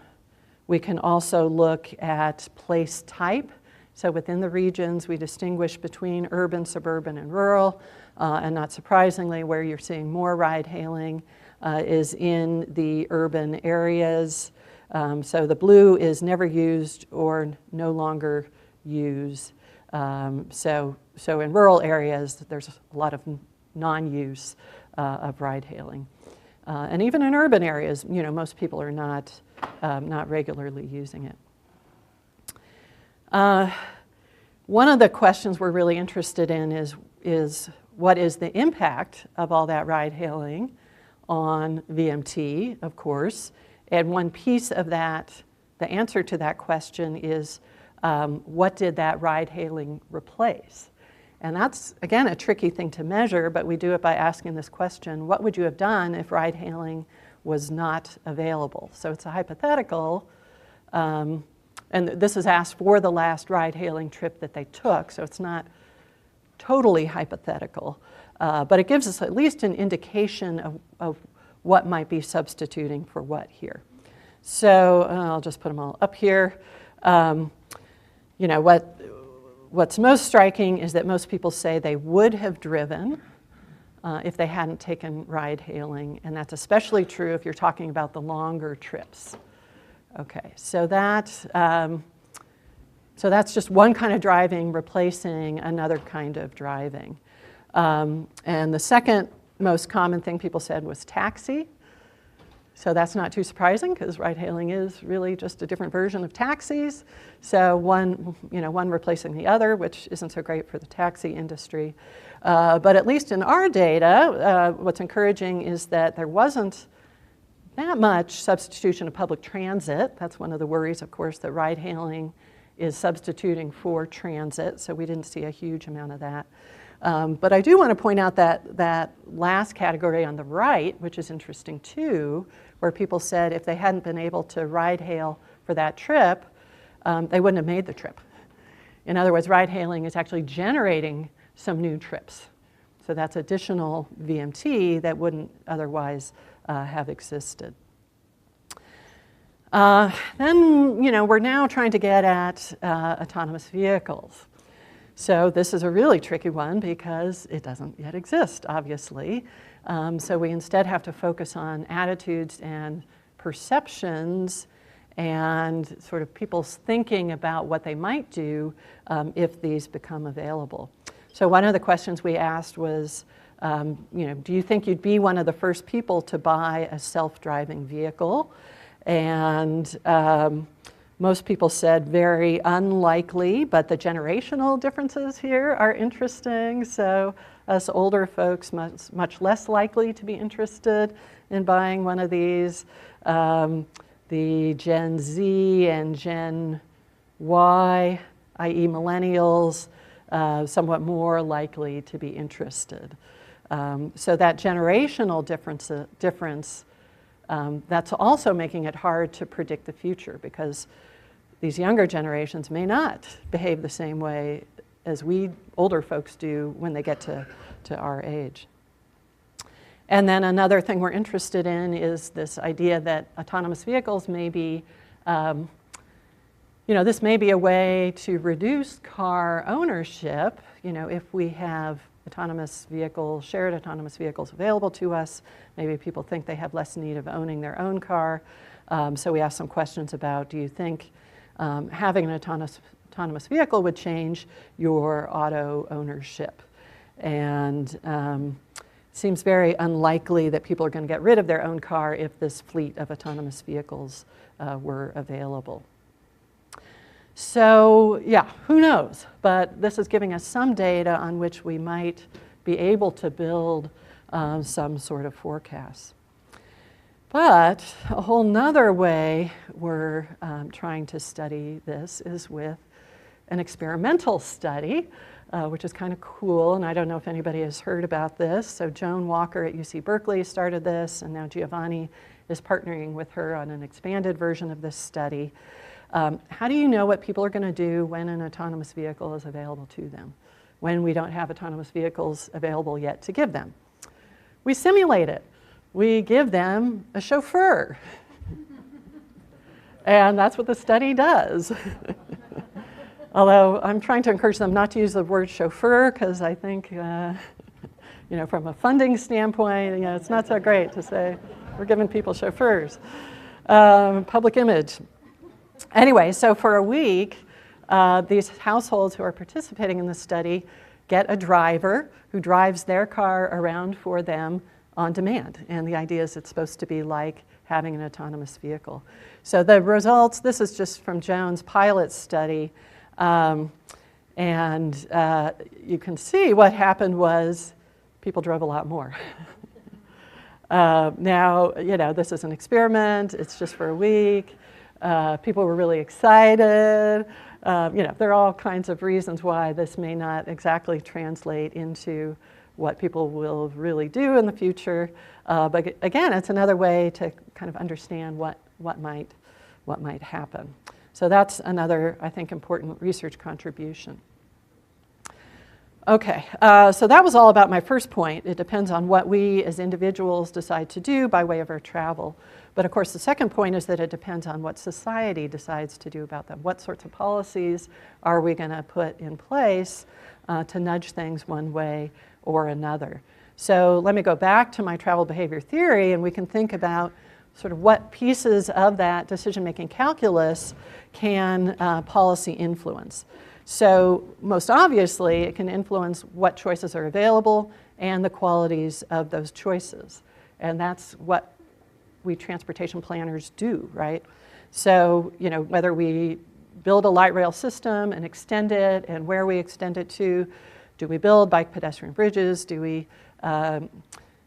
[SPEAKER 2] we can also look at place type. So within the regions, we distinguish between urban, suburban, and rural. And not surprisingly, where you're seeing more ride-hailing is in the urban areas. So the blue is never used or no longer used. So in rural areas, there's a lot of non-use of ride-hailing. And even in urban areas, most people are not regularly using it. One of the questions we're really interested in is what is the impact of all that ride-hailing on VMT, of course. And one piece of that, the answer to that question is, what did that ride-hailing replace? And that's, again, a tricky thing to measure, but we do it by asking this question: what would you have done if ride-hailing was not available? So it's a hypothetical, and this is asked for the last ride-hailing trip that they took, so it's not totally hypothetical, but it gives us at least an indication of what might be substituting for what here. So I'll just put them all up here. You know, what's most striking is that most people say they would have driven if they hadn't taken ride-hailing, and that's especially true if you're talking about the longer trips. Okay, so that's just one kind of driving replacing another kind of driving. And the second most common thing people said was taxi. So that's not too surprising because ride-hailing is really just a different version of taxis. So one replacing the other, which isn't so great for the taxi industry. But at least in our data, what's encouraging is that there wasn't that much substitution of public transit. That's one of the worries, of course, that ride-hailing is substituting for transit. So we didn't see a huge amount of that. But I do want to point out that last category on the right, which is interesting too, where people said if they hadn't been able to ride-hail for that trip, they wouldn't have made the trip. In other words, ride-hailing is actually generating some new trips. So that's additional VMT that wouldn't otherwise have existed. Then, we're now trying to get at autonomous vehicles. So this is a really tricky one because it doesn't yet exist, obviously. So we instead have to focus on attitudes and perceptions and sort of people's thinking about what they might do if these become available. So one of the questions we asked was, do you think you'd be one of the first people to buy a self-driving vehicle? And most people said very unlikely, but the generational differences here are interesting. So us older folks, much less likely to be interested in buying one of these. The Gen Z and Gen Y, i.e. millennials, somewhat more likely to be interested. So that generational difference, that's also making it hard to predict the future because these younger generations may not behave the same way as we older folks do when they get to our age. And then another thing we're interested in is this idea that autonomous vehicles may be, this may be a way to reduce car ownership. If we have shared autonomous vehicles available to us, maybe people think they have less need of owning their own car. So we asked some questions about, do you think having an autonomous vehicle would change your auto ownership? And it seems very unlikely that people are going to get rid of their own car if this fleet of autonomous vehicles were available. So yeah, who knows? But this is giving us some data on which we might be able to build some sort of forecast. But a whole nother way we're trying to study this is with an experimental study, which is kind of cool, and I don't know if anybody has heard about this. So Joan Walker at UC Berkeley started this, and now Giovanni is partnering with her on an expanded version of this study. How do you know what people are going to do when an autonomous vehicle is available to them, when we don't have autonomous vehicles available yet to give them? We simulate it. We give them a chauffeur. And that's what the study does. Although I'm trying to encourage them not to use the word chauffeur because I think, from a funding standpoint, it's not so great to say we're giving people chauffeurs. Public image. Anyway, so for a week, these households who are participating in the study get a driver who drives their car around for them on demand. And the idea is it's supposed to be like having an autonomous vehicle. So the results, this is just from Joan's pilot study. And you can see what happened was people drove a lot more. Now, this is an experiment. It's just for a week. People were really excited. There are all kinds of reasons why this may not exactly translate into what people will really do in the future. But again, it's another way to kind of understand what might happen. So that's another, I think, important research contribution. Okay, so that was all about my first point. It depends on what we as individuals decide to do by way of our travel. But of course, the second point is that it depends on what society decides to do about them. What sorts of policies are we going to put in place to nudge things one way or another? So let me go back to my travel behavior theory, and we can think about sort of what pieces of that decision-making calculus can policy influence. So most obviously, it can influence what choices are available and the qualities of those choices. And that's what we transportation planners do, right? So, whether we build a light rail system and extend it, and where we extend it to, do we build bike pedestrian bridges? Do we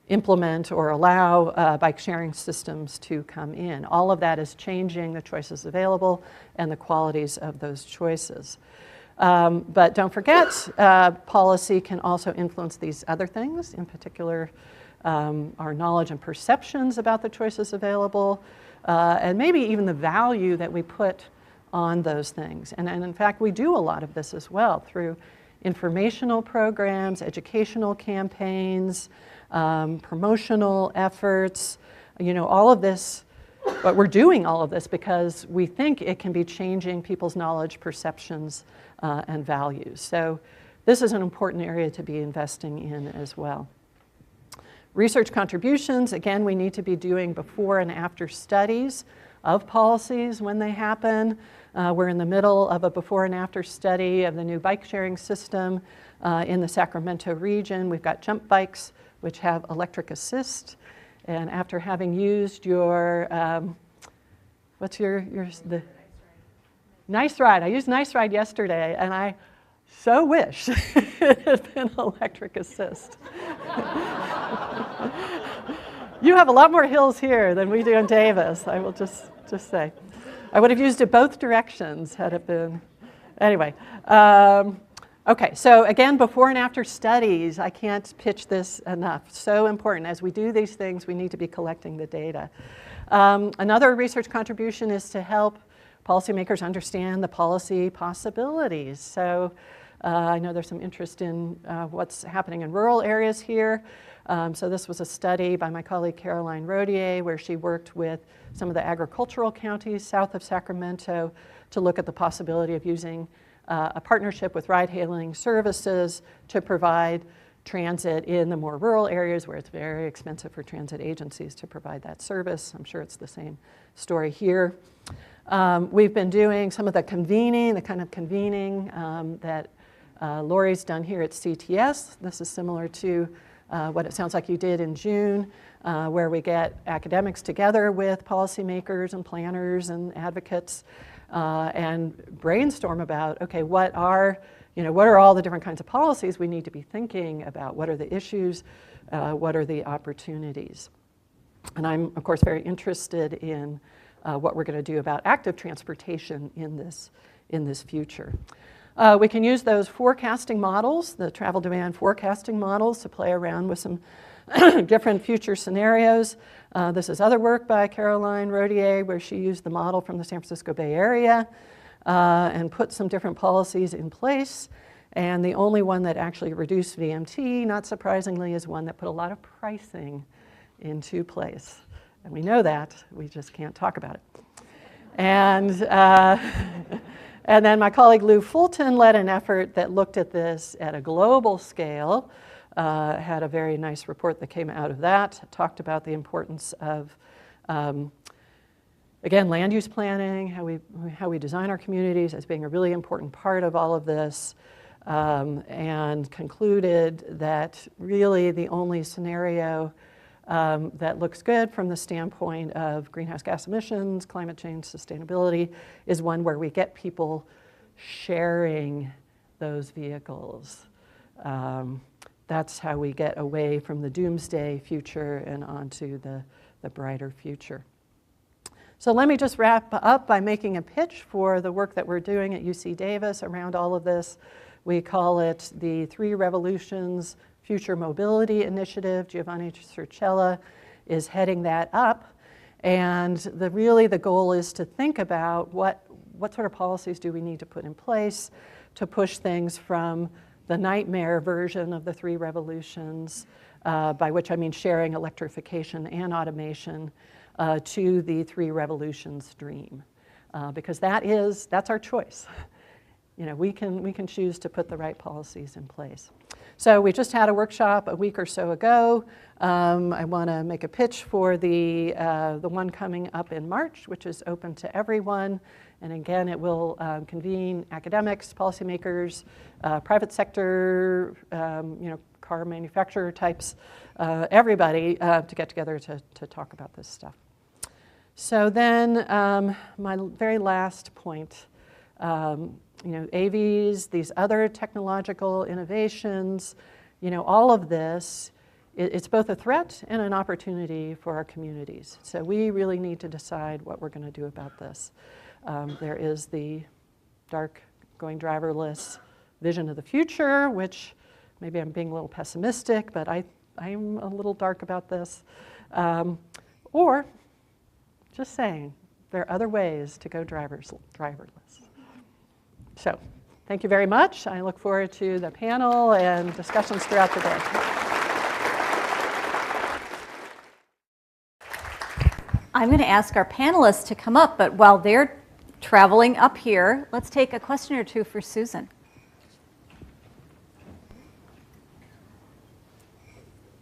[SPEAKER 2] implement or allow bike sharing systems to come in? All of that is changing the choices available and the qualities of those choices. But don't forget, policy can also influence these other things, in particular our knowledge and perceptions about the choices available, and maybe even the value that we put on those things. And in fact, we do a lot of this as well through informational programs, educational campaigns, promotional efforts, all of this. But we're doing all of this because we think it can be changing people's knowledge, perceptions, and values. So this is an important area to be investing in as well. Research contributions, again, we need to be doing before and after studies of policies when they happen. We're in the middle of a before and after study of the new bike sharing system in the Sacramento region. We've got jump bikes, which have electric assist. And after having used your, the Nice Ride. I used Nice Ride yesterday, and I so wish it had been electric assist. You have a lot more hills here than we do in Davis, I will just say. I would have used it both directions had it been. Anyway, okay, so again, before and after studies, I can't pitch this enough. So important. As we do these things, we need to be collecting the data. Another research contribution is to help policymakers understand the policy possibilities. So I know there's some interest in what's happening in rural areas here. So this was a study by my colleague Caroline Rodier, where she worked with some of the agricultural counties south of Sacramento to look at the possibility of using a partnership with RideHailing services to provide transit in the more rural areas where it's very expensive for transit agencies to provide that service. I'm sure it's the same story here. We've been doing some of the kind of convening that Lori's done here at CTS. This is similar to what it sounds like you did in June, where we get academics together with policymakers and planners and advocates and brainstorm about, okay, what are all the different kinds of policies we need to be thinking about? What are the issues? What are the opportunities? And I'm, of course, very interested in what we're going to do about active transportation in this future. We can use those forecasting models, the travel demand forecasting models, to play around with some different future scenarios. This is other work by Caroline Rodier, where she used the model from the San Francisco Bay Area and put some different policies in place. And the only one that actually reduced VMT, not surprisingly, is one that put a lot of pricing into place. And we know that, we just can't talk about it. And then my colleague Lou Fulton led an effort that looked at this at a global scale, had a very nice report that came out of that, talked about the importance of, again, land use planning, how we design our communities as being a really important part of all of this, and concluded that really the only scenario that looks good from the standpoint of greenhouse gas emissions, climate change, sustainability, is one where we get people sharing those vehicles. that's how we get away from the doomsday future and onto the brighter future. So let me just wrap up by making a pitch for the work that we're doing at UC Davis around all of this. We call it the 3 Revolutions Future Mobility Initiative. Giovanni Cercella is heading that up. And really the goal is to think about what sort of policies do we need to put in place to push things from the nightmare version of the 3 revolutions, by which I mean sharing, electrification, and automation, to the 3 revolutions dream, because that's our choice. You know, we can choose to put the right policies in place. So we just had a workshop a week or so ago. I want to make a pitch for the one coming up in March, which is open to everyone. And again, it will convene academics, policymakers, private sector, car manufacturer types, everybody to get together to talk about this stuff. So then my very last point, AVs, these other technological innovations, all of this, it's both a threat and an opportunity for our communities. So we really need to decide what we're going to do about this. There is the dark, going driverless vision of the future, which maybe I'm being a little pessimistic, but I'm a little dark about this. Or just saying, there are other ways to go driverless. So, thank you very much. I look forward to the panel and discussions throughout the day.
[SPEAKER 1] I'm going to ask our panelists to come up, but while they're traveling up here, let's take a question or two for Susan.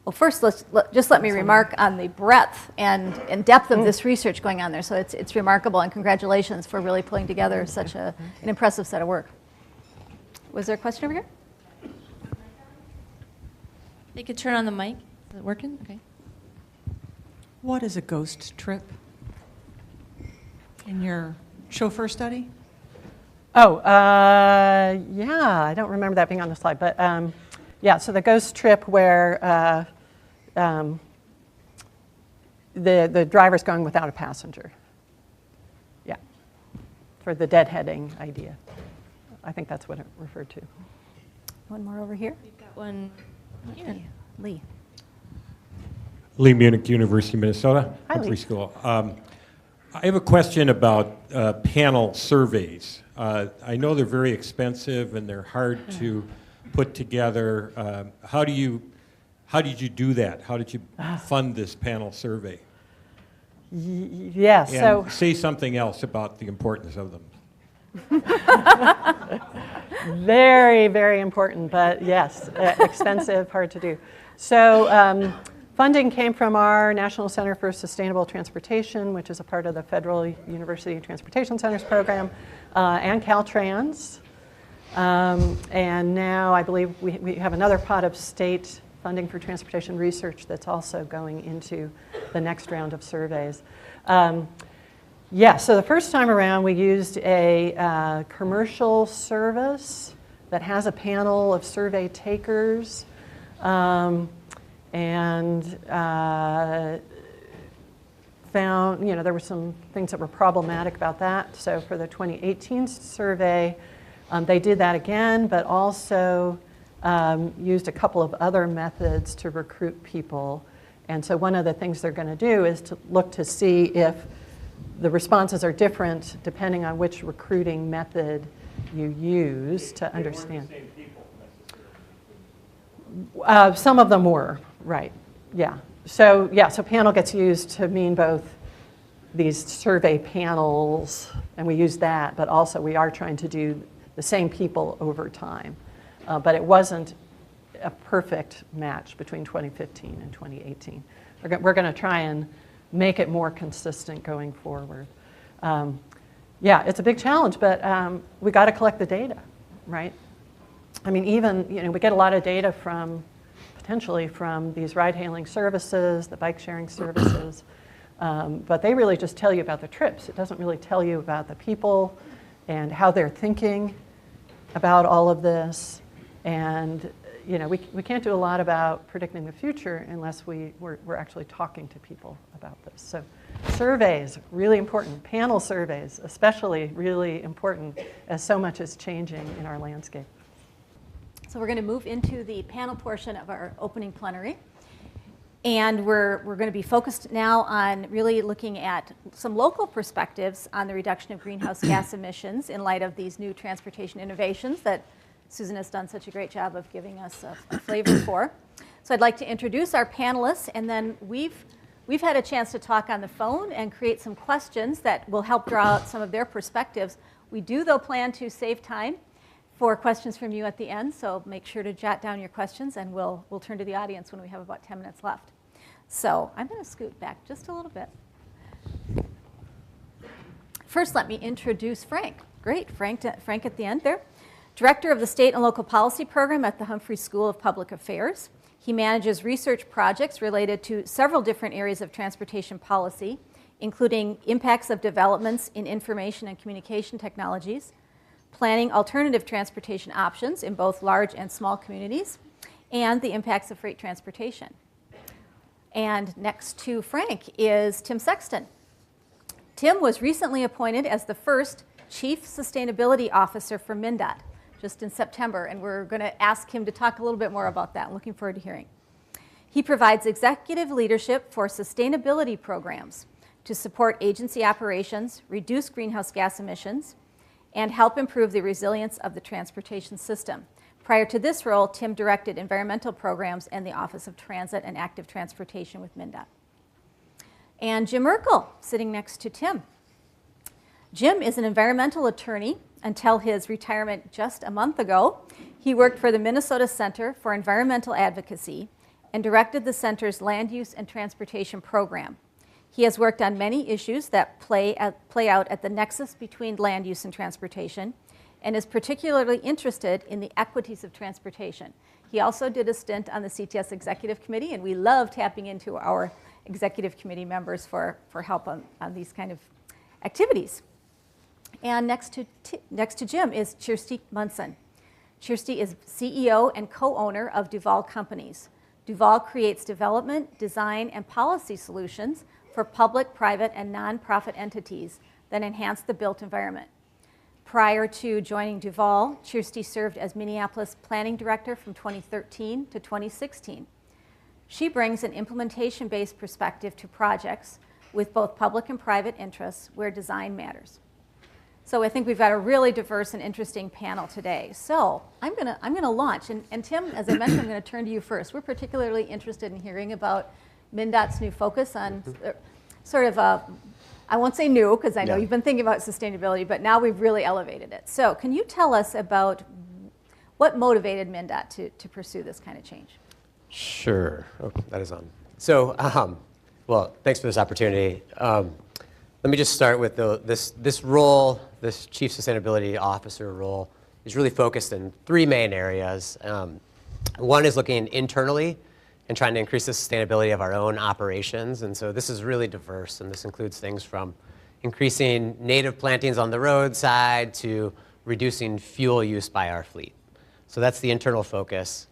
[SPEAKER 1] Well, first, let me remark on the breadth and depth of this research going on there. So it's remarkable, and congratulations for really pulling together such an impressive set of work. Was there a question over here?
[SPEAKER 3] They could turn on the mic. Is it working? Okay.
[SPEAKER 4] What is a ghost trip in your Chauffeur study?
[SPEAKER 2] Oh, yeah, I don't remember that being on the slide, but yeah, so the ghost trip where the driver's going without a passenger. Yeah, for the deadheading idea. I think that's what it referred to.
[SPEAKER 1] One more over here.
[SPEAKER 3] We've got one here.
[SPEAKER 1] Lee.
[SPEAKER 5] Lee Munich, University of Minnesota,
[SPEAKER 2] Hi,
[SPEAKER 5] Humphrey
[SPEAKER 2] Lee.
[SPEAKER 5] School. I have a question about panel surveys. I know they're very expensive and they're hard to put together. How did you do that? How did you fund this panel survey?
[SPEAKER 2] Yes.
[SPEAKER 5] And say something else about the importance of them.
[SPEAKER 2] Very, very important, but yes, expensive, hard to do. So funding came from our National Center for Sustainable Transportation, which is a part of the Federal University Transportation Centers program, and Caltrans. And now I believe we have another pot of state funding for transportation research that's also going into the next round of surveys. Yeah, so the first time around we used a commercial service that has a panel of survey takers, and found, there were some things that were problematic about that. So for the 2018 survey, they did that again, but also used a couple of other methods to recruit people. And so one of the things they're going to do is to look to see if the responses are different depending on which recruiting method you use to understand.
[SPEAKER 5] They weren't the same people.
[SPEAKER 2] Some of them were, right, yeah. So panel gets used to mean both these survey panels, and we use that, but also we are trying to do the same people over time. But it wasn't a perfect match between 2015 and 2018. We're going to try and make it more consistent going forward. Yeah, it's a big challenge, but we got to collect the data, right? I mean, even, we get a lot of data potentially from these ride-hailing services, the bike-sharing services, but they really just tell you about the trips. It doesn't really tell you about the people and how they're thinking about all of this. And, you know, we can't do a lot about predicting the future unless we're actually talking to people about this. So surveys, really important. Panel surveys, especially really important as so much is changing in our landscape.
[SPEAKER 1] So we're going to move into the panel portion of our opening plenary. And we're going to be focused now on really looking at some local perspectives on the reduction of greenhouse gas emissions in light of these new transportation innovations that Susan has done such a great job of giving us a flavor for. So I'd like to introduce our panelists, and then we've had a chance to talk on the phone and create some questions that will help draw out some of their perspectives. We do, though, plan to save time for questions from you at the end, so make sure to jot down your questions, and we'll turn to the audience when we have about 10 minutes left. So I'm going to scoot back just a little bit. First, let me introduce Frank. Great, Frank at the end there. Director of the State and Local Policy Program at the Humphrey School of Public Affairs. He manages research projects related to several different areas of transportation policy, including impacts of developments in information and communication technologies, planning alternative transportation options in both large and small communities, and the impacts of freight transportation. And next to Frank is Tim Sexton. Tim was recently appointed as the first Chief Sustainability Officer for MnDOT, just in September, and we're going to ask him to talk a little bit more about that. I'm looking forward to hearing. He provides executive leadership for sustainability programs to support agency operations, reduce greenhouse gas emissions, and help improve the resilience of the transportation system. Prior to this role, Tim directed environmental programs and the Office of Transit and Active Transportation with MnDOT. And Jim Merkel, sitting next to Tim. Jim is an environmental attorney until his retirement just a month ago. He worked for the Minnesota Center for Environmental Advocacy and directed the center's land use and transportation program. He has worked on many issues that play out at the nexus between land use and transportation, and is particularly interested in the equities of transportation. He also did a stint on the CTS Executive Committee, and we love tapping into our Executive Committee members for help on these kind of activities. And next to Jim is Kirsty Munson. Kirsty is CEO and co-owner of Duval Companies. Duval creates development, design, and policy solutions for public, private, and nonprofit entities that enhance the built environment. Prior to joining Duval, Kirsty served as Minneapolis Planning Director from 2013 to 2016. She brings an implementation-based perspective to projects with both public and private interests where design matters. So I think we've got a really diverse and interesting panel today. So I'm gonna launch, and Tim, as I mentioned, I'm gonna turn to you first. We're particularly interested in hearing about MnDOT's new focus on sort of a, I won't say new, because I know you've been thinking about sustainability, but now we've really elevated it. So can you tell us about what motivated MnDOT to pursue this kind of change?
[SPEAKER 6] Sure. Oh, that is on. So, well, thanks for this opportunity. Let me just start with this role, this Chief Sustainability Officer role, is really focused in three main areas. One is looking internally and trying to increase the sustainability of our own operations. And so this is really diverse, and this includes things from increasing native plantings on the roadside to reducing fuel use by our fleet. So that's the internal focus.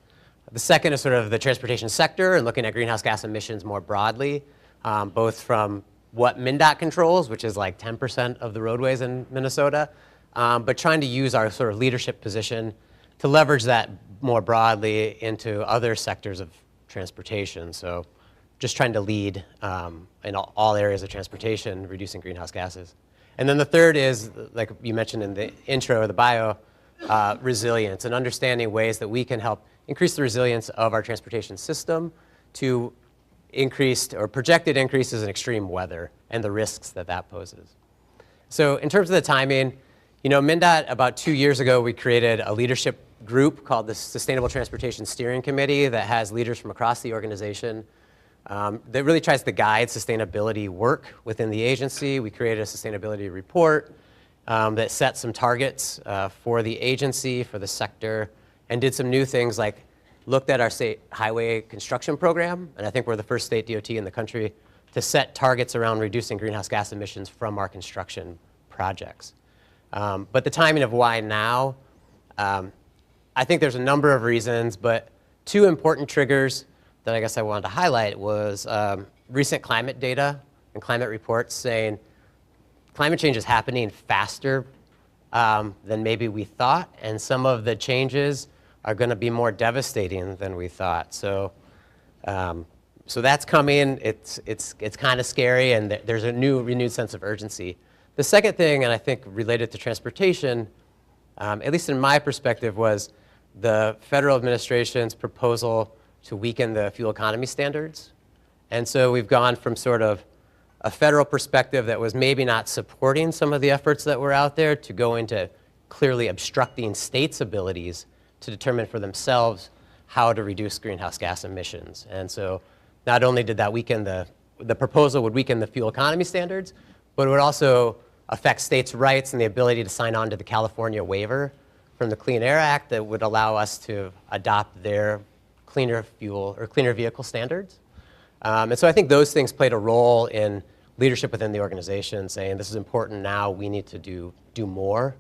[SPEAKER 6] The second is sort of the transportation sector and looking at greenhouse gas emissions more broadly, both from what MnDOT controls, which is like 10% of the roadways in Minnesota, but trying to use our sort of leadership position to leverage that more broadly into other sectors of transportation. So just trying to lead in all areas of transportation, reducing greenhouse gases. And then the third is, like you mentioned in the intro or the bio, resilience and understanding ways that we can help increase the resilience of our transportation system to increased or projected increases in extreme weather and the risks that that poses. So in terms of the timing, you know, MnDOT, about 2 years ago, we created a leadership group called the Sustainable Transportation Steering Committee that has leaders from across the organization that really tries to guide sustainability work within the agency. We created a sustainability report that set some targets for the agency, for the sector, and did some new things like looked at our state highway construction program, and I think we're the first state DOT in the country to set targets around reducing greenhouse gas emissions from our construction projects. But the timing of why now, I think there's a number of reasons, but two important triggers that I guess I wanted to highlight was recent climate data and climate reports saying climate change is happening faster than maybe we thought, and some of the changes are going to be more devastating than we thought. So, so that's coming. It's kind of scary, and there's a renewed sense of urgency. The second thing, and I think related to transportation, at least in my perspective, was the federal administration's proposal to weaken the fuel economy standards. And so we've gone from sort of a federal perspective that was maybe not supporting some of the efforts that were out there to go into clearly obstructing states' abilities to determine for themselves how to reduce greenhouse gas emissions. And so not only did that weaken the proposal would weaken the fuel economy standards, but it would also affect states' rights and the ability to sign on to the California waiver from the Clean Air Act that would allow us to adopt their cleaner fuel or cleaner vehicle standards. And so I think those things played a role in leadership within the organization saying this is important now, we need to do more.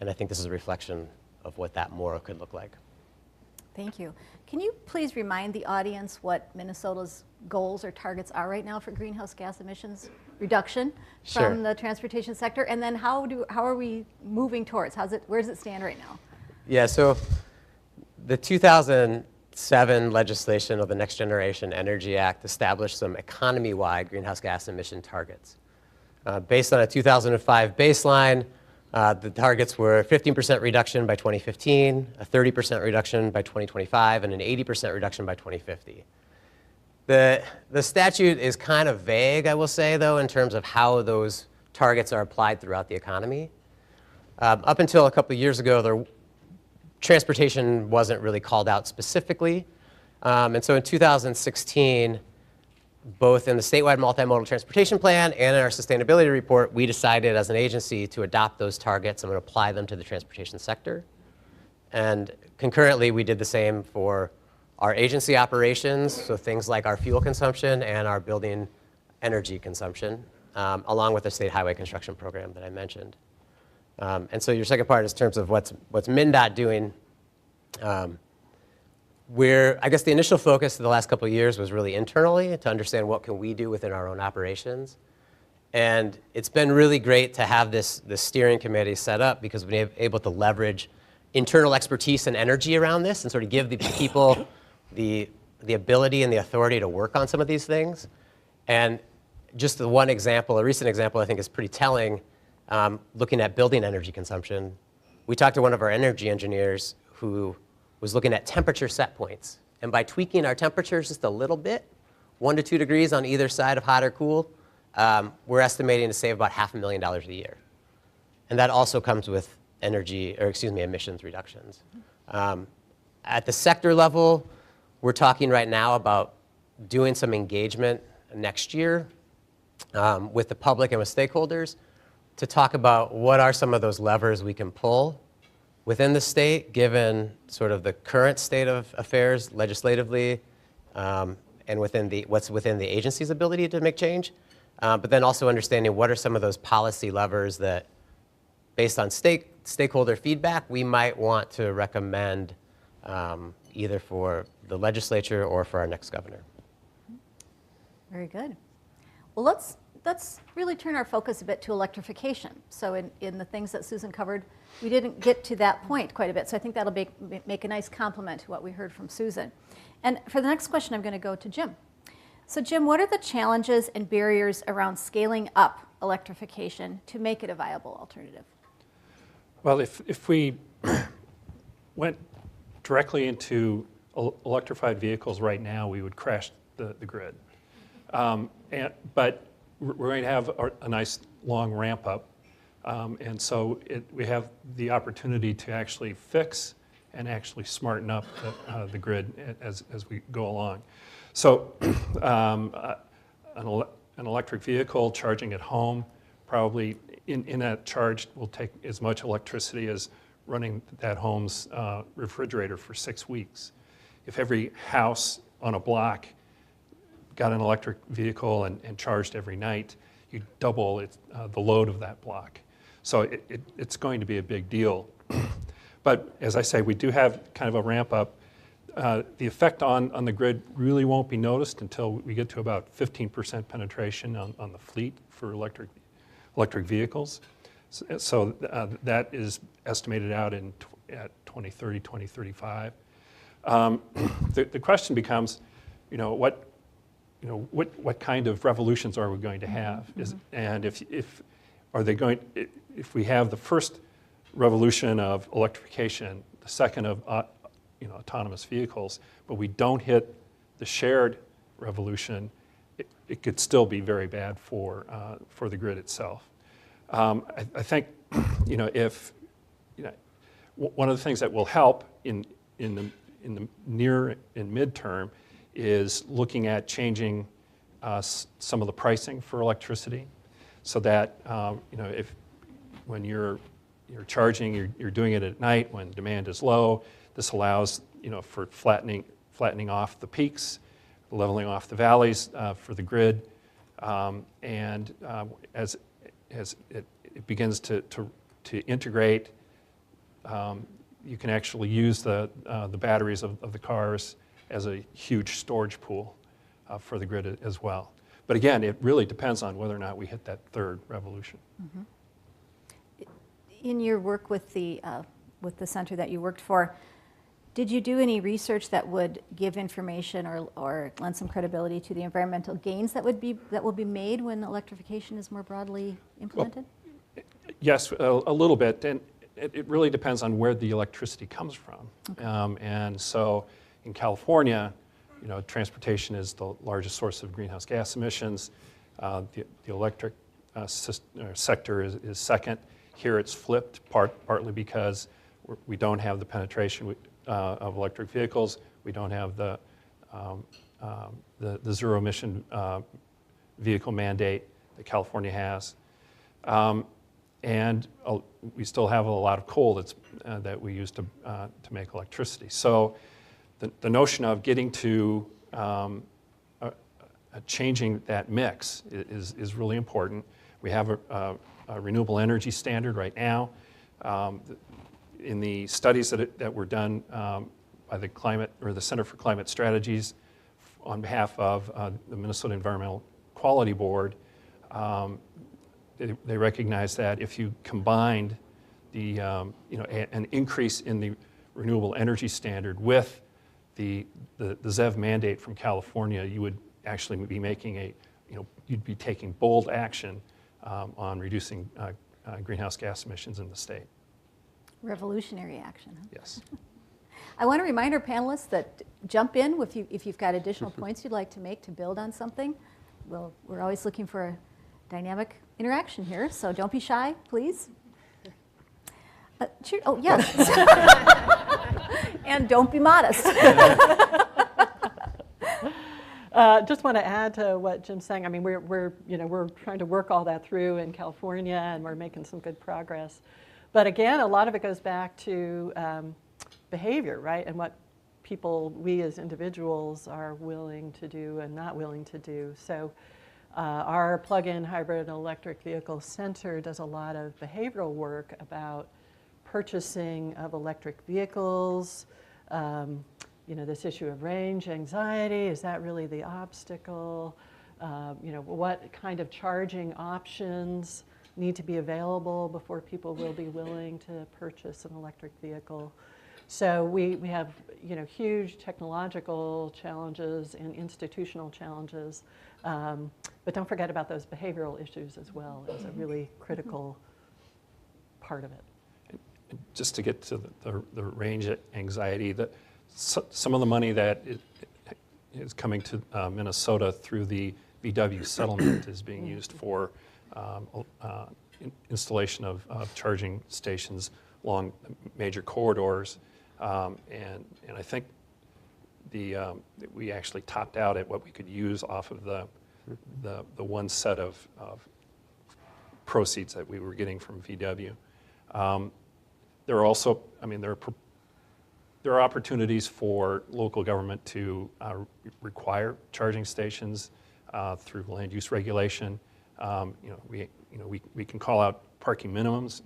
[SPEAKER 6] And I think this is a reflection of what that more could look like.
[SPEAKER 1] Thank you. Can you please remind the audience what Minnesota's goals or targets are right now for greenhouse gas emissions reduction from the transportation sector? And then how are we moving towards? Where does it stand right now?
[SPEAKER 6] Yeah, so the 2007 legislation of the Next Generation Energy Act established some economy-wide greenhouse gas emission targets. Based on a 2005 baseline, the targets were 15% reduction by 2015, a 30% reduction by 2025, and an 80% reduction by 2050. The statute is kind of vague, I will say, though, in terms of how those targets are applied throughout the economy. Up until a couple of years ago, transportation wasn't really called out specifically. And so in 2016, both in the statewide multimodal transportation plan and in our sustainability report, we decided as an agency to adopt those targets and apply them to the transportation sector. And concurrently, we did the same for our agency operations, so things like our fuel consumption and our building energy consumption, along with the state highway construction program that I mentioned. And so your second part is in terms of what's MnDOT doing. I guess the initial focus of the last couple of years was really internally to understand what can we do within our own operations. And it's been really great to have this steering committee set up because we've been able to leverage internal expertise and energy around this and sort of give the people the ability and the authority to work on some of these things. And just the one example, a recent example I think is pretty telling, looking at building energy consumption. We talked to one of our energy engineers who was looking at temperature set points. And by tweaking our temperatures just a little bit, 1 to 2 degrees on either side of hot or cool, we're estimating to save about $500,000 a year. And that also comes with emissions reductions. At the sector level, we're talking right now about doing some engagement next year with the public and with stakeholders to talk about what are some of those levers we can pull within the state, given sort of the current state of affairs legislatively and what's within the agency's ability to make change, but then also understanding what are some of those policy levers that, based on stakeholder feedback, we might want to recommend either for the legislature or for our next governor.
[SPEAKER 1] Very good. Well, let's really turn our focus a bit to electrification. So in the things that Susan covered, we didn't get to that point quite a bit. So I think that'll make a nice complement to what we heard from Susan. And for the next question, I'm going to go to Jim. So Jim, what are the challenges and barriers around scaling up electrification to make it a viable alternative?
[SPEAKER 7] Well, if we went directly into electrified vehicles right now, we would crash the grid. But we're going to have a nice long ramp up. And so we have the opportunity to actually fix and actually smarten up the grid as we go along. So an electric vehicle charging at home, probably in that charge will take as much electricity as running that home's refrigerator for 6 weeks. If every house on a block got an electric vehicle and charged every night, you double the load of that block. So it's going to be a big deal. But as I say, we do have kind of a ramp up. The effect on the grid really won't be noticed until we get to about 15% penetration on the fleet for electric vehicles. So that is estimated out at 2030, 2035. The question becomes, what kind of revolutions are we going to have? And if we have the first revolution of electrification, the second of autonomous vehicles, but we don't hit the shared revolution, it could still be very bad for the grid itself. I think one of the things that will help in the near and midterm is looking at changing some of the pricing for electricity, so that if when you're charging, you're doing it at night when demand is low. This allows for flattening off the peaks, leveling off the valleys for the grid, and as it begins to integrate, you can actually use the batteries of the cars as a huge storage pool for the grid as well. But again, it really depends on whether or not we hit that third revolution.
[SPEAKER 1] Mm-hmm. In your work with the center that you worked for, did you do any research that would give information or lend some credibility to the environmental gains that will be made when electrification is more broadly implemented?
[SPEAKER 7] Well, yes, a little bit, and it really depends on where the electricity comes from. Okay. And so in California, transportation is the largest source of greenhouse gas emissions. The electric sector is second. Here it's flipped, partly because we don't have the penetration of electric vehicles. We don't have the zero emission vehicle mandate that California has. And we still have a lot of coal that we use to make electricity. So the notion of getting to changing that mix is really important. We have a renewable energy standard right now. In the studies that were done by the Center for Climate Strategies on behalf of the Minnesota Environmental Quality Board, they recognize that if you combined an increase in the renewable energy standard with the ZEV mandate from California, you would actually be making you'd be taking bold action on reducing greenhouse gas emissions in the state.
[SPEAKER 1] Revolutionary action. Huh?
[SPEAKER 7] Yes.
[SPEAKER 1] I want to remind our panelists that jump in if you've got additional points you'd like to make to build on something. We're always looking for a dynamic interaction here, so don't be shy, please. Oh, yes. And don't be modest.
[SPEAKER 2] Just want to add to what Jim's saying. I mean, we're trying to work all that through in California, and we're making some good progress. But again, a lot of it goes back to behavior, right? And what we as individuals are willing to do and not willing to do. So our plug-in hybrid electric vehicle center does a lot of behavioral work about purchasing of electric vehicles, this issue of range anxiety, is that really the obstacle? What kind of charging options need to be available before people will be willing to purchase an electric vehicle. So we have huge technological challenges and institutional challenges, but don't forget about those behavioral issues as well as a really critical part of it.
[SPEAKER 7] Just to get to the range anxiety, some of the money that is coming to Minnesota through the VW settlement is being used for installation of charging stations along major corridors, and I think we actually topped out at what we could use off of the one set of proceeds that we were getting from VW. There are also, there are opportunities for local government to require charging stations through land use regulation. We can call out parking minimums.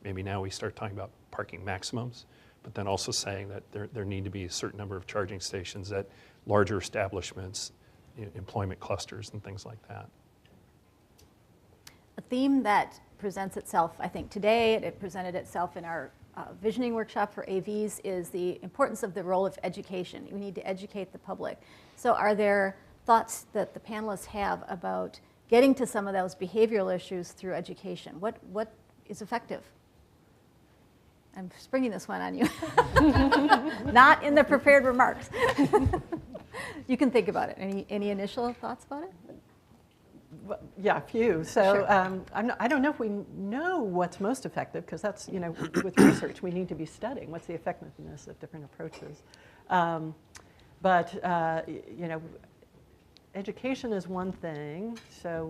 [SPEAKER 7] Maybe now we start talking about parking maximums but then also saying that there need to be a certain number of charging stations at larger establishments, employment clusters, and things like that.
[SPEAKER 1] A theme that presents itself, I think, today, it presented itself in our visioning workshop for AVs, is the importance of the role of education. We need to educate the public. So are there thoughts that the panelists have about getting to some of those behavioral issues through education? What is effective? I'm springing this one on you. Not in the prepared remarks. You can think about it. Any initial thoughts about it?
[SPEAKER 2] Well, yeah, a few. So
[SPEAKER 1] Sure.
[SPEAKER 2] I don't know if we know what's most effective, because that's, with research, we need to be studying what's the effectiveness of different approaches. Education is one thing. So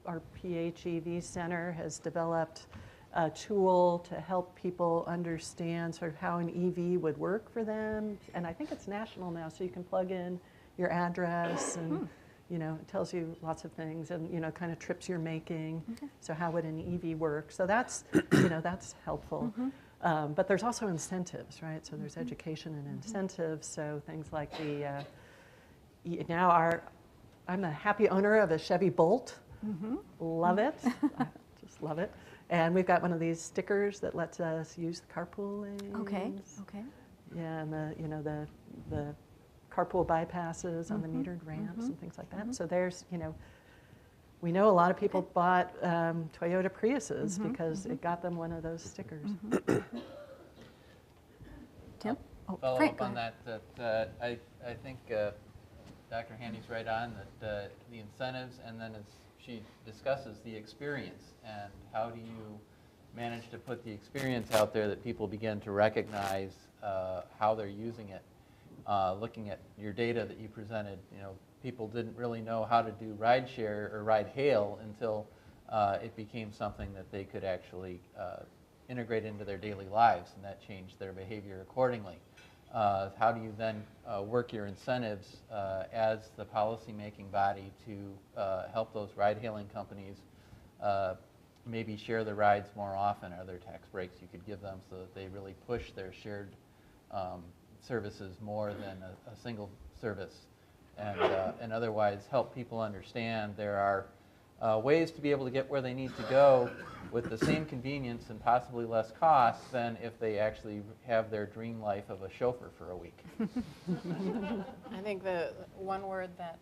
[SPEAKER 2] our PHEV Center has developed a tool to help people understand sort of how an EV would work for them. And I think it's national now, so you can plug in your address and it tells you lots of things, and kind of trips you're making. Okay. So how would an EV work? So that's that's helpful. But there's also incentives, right? So there's education and incentives. So things like I'm a happy owner of a Chevy Bolt. Love it. I just love it. And we've got one of these stickers that lets us use the carpool lanes.
[SPEAKER 1] Okay.
[SPEAKER 2] Yeah, and the carpool bypasses on the metered ramps and things like that. So there's, we know a lot of people bought Toyota Priuses because it got them one of those stickers.
[SPEAKER 1] Tim?
[SPEAKER 8] Follow
[SPEAKER 1] Frank,
[SPEAKER 8] up
[SPEAKER 1] go
[SPEAKER 8] on
[SPEAKER 1] ahead.
[SPEAKER 8] that I think Dr. Handy's right on that the incentives, and then as she discusses the experience, and how do you manage to put the experience out there that people begin to recognize how they're using it. Looking at your data that you presented, people didn't really know how to do rideshare or ride hail until it became something that they could actually integrate into their daily lives, and that changed their behavior accordingly. How do you then work your incentives as the policy-making body to help those ride-hailing companies maybe share the rides more often? Are there tax breaks you could give them so that they really push their shared services more than a single service, and otherwise help people understand there are ways to be able to get where they need to go with the same convenience and possibly less cost than if they actually have their dream life of a chauffeur for a week.
[SPEAKER 9] I think the one word that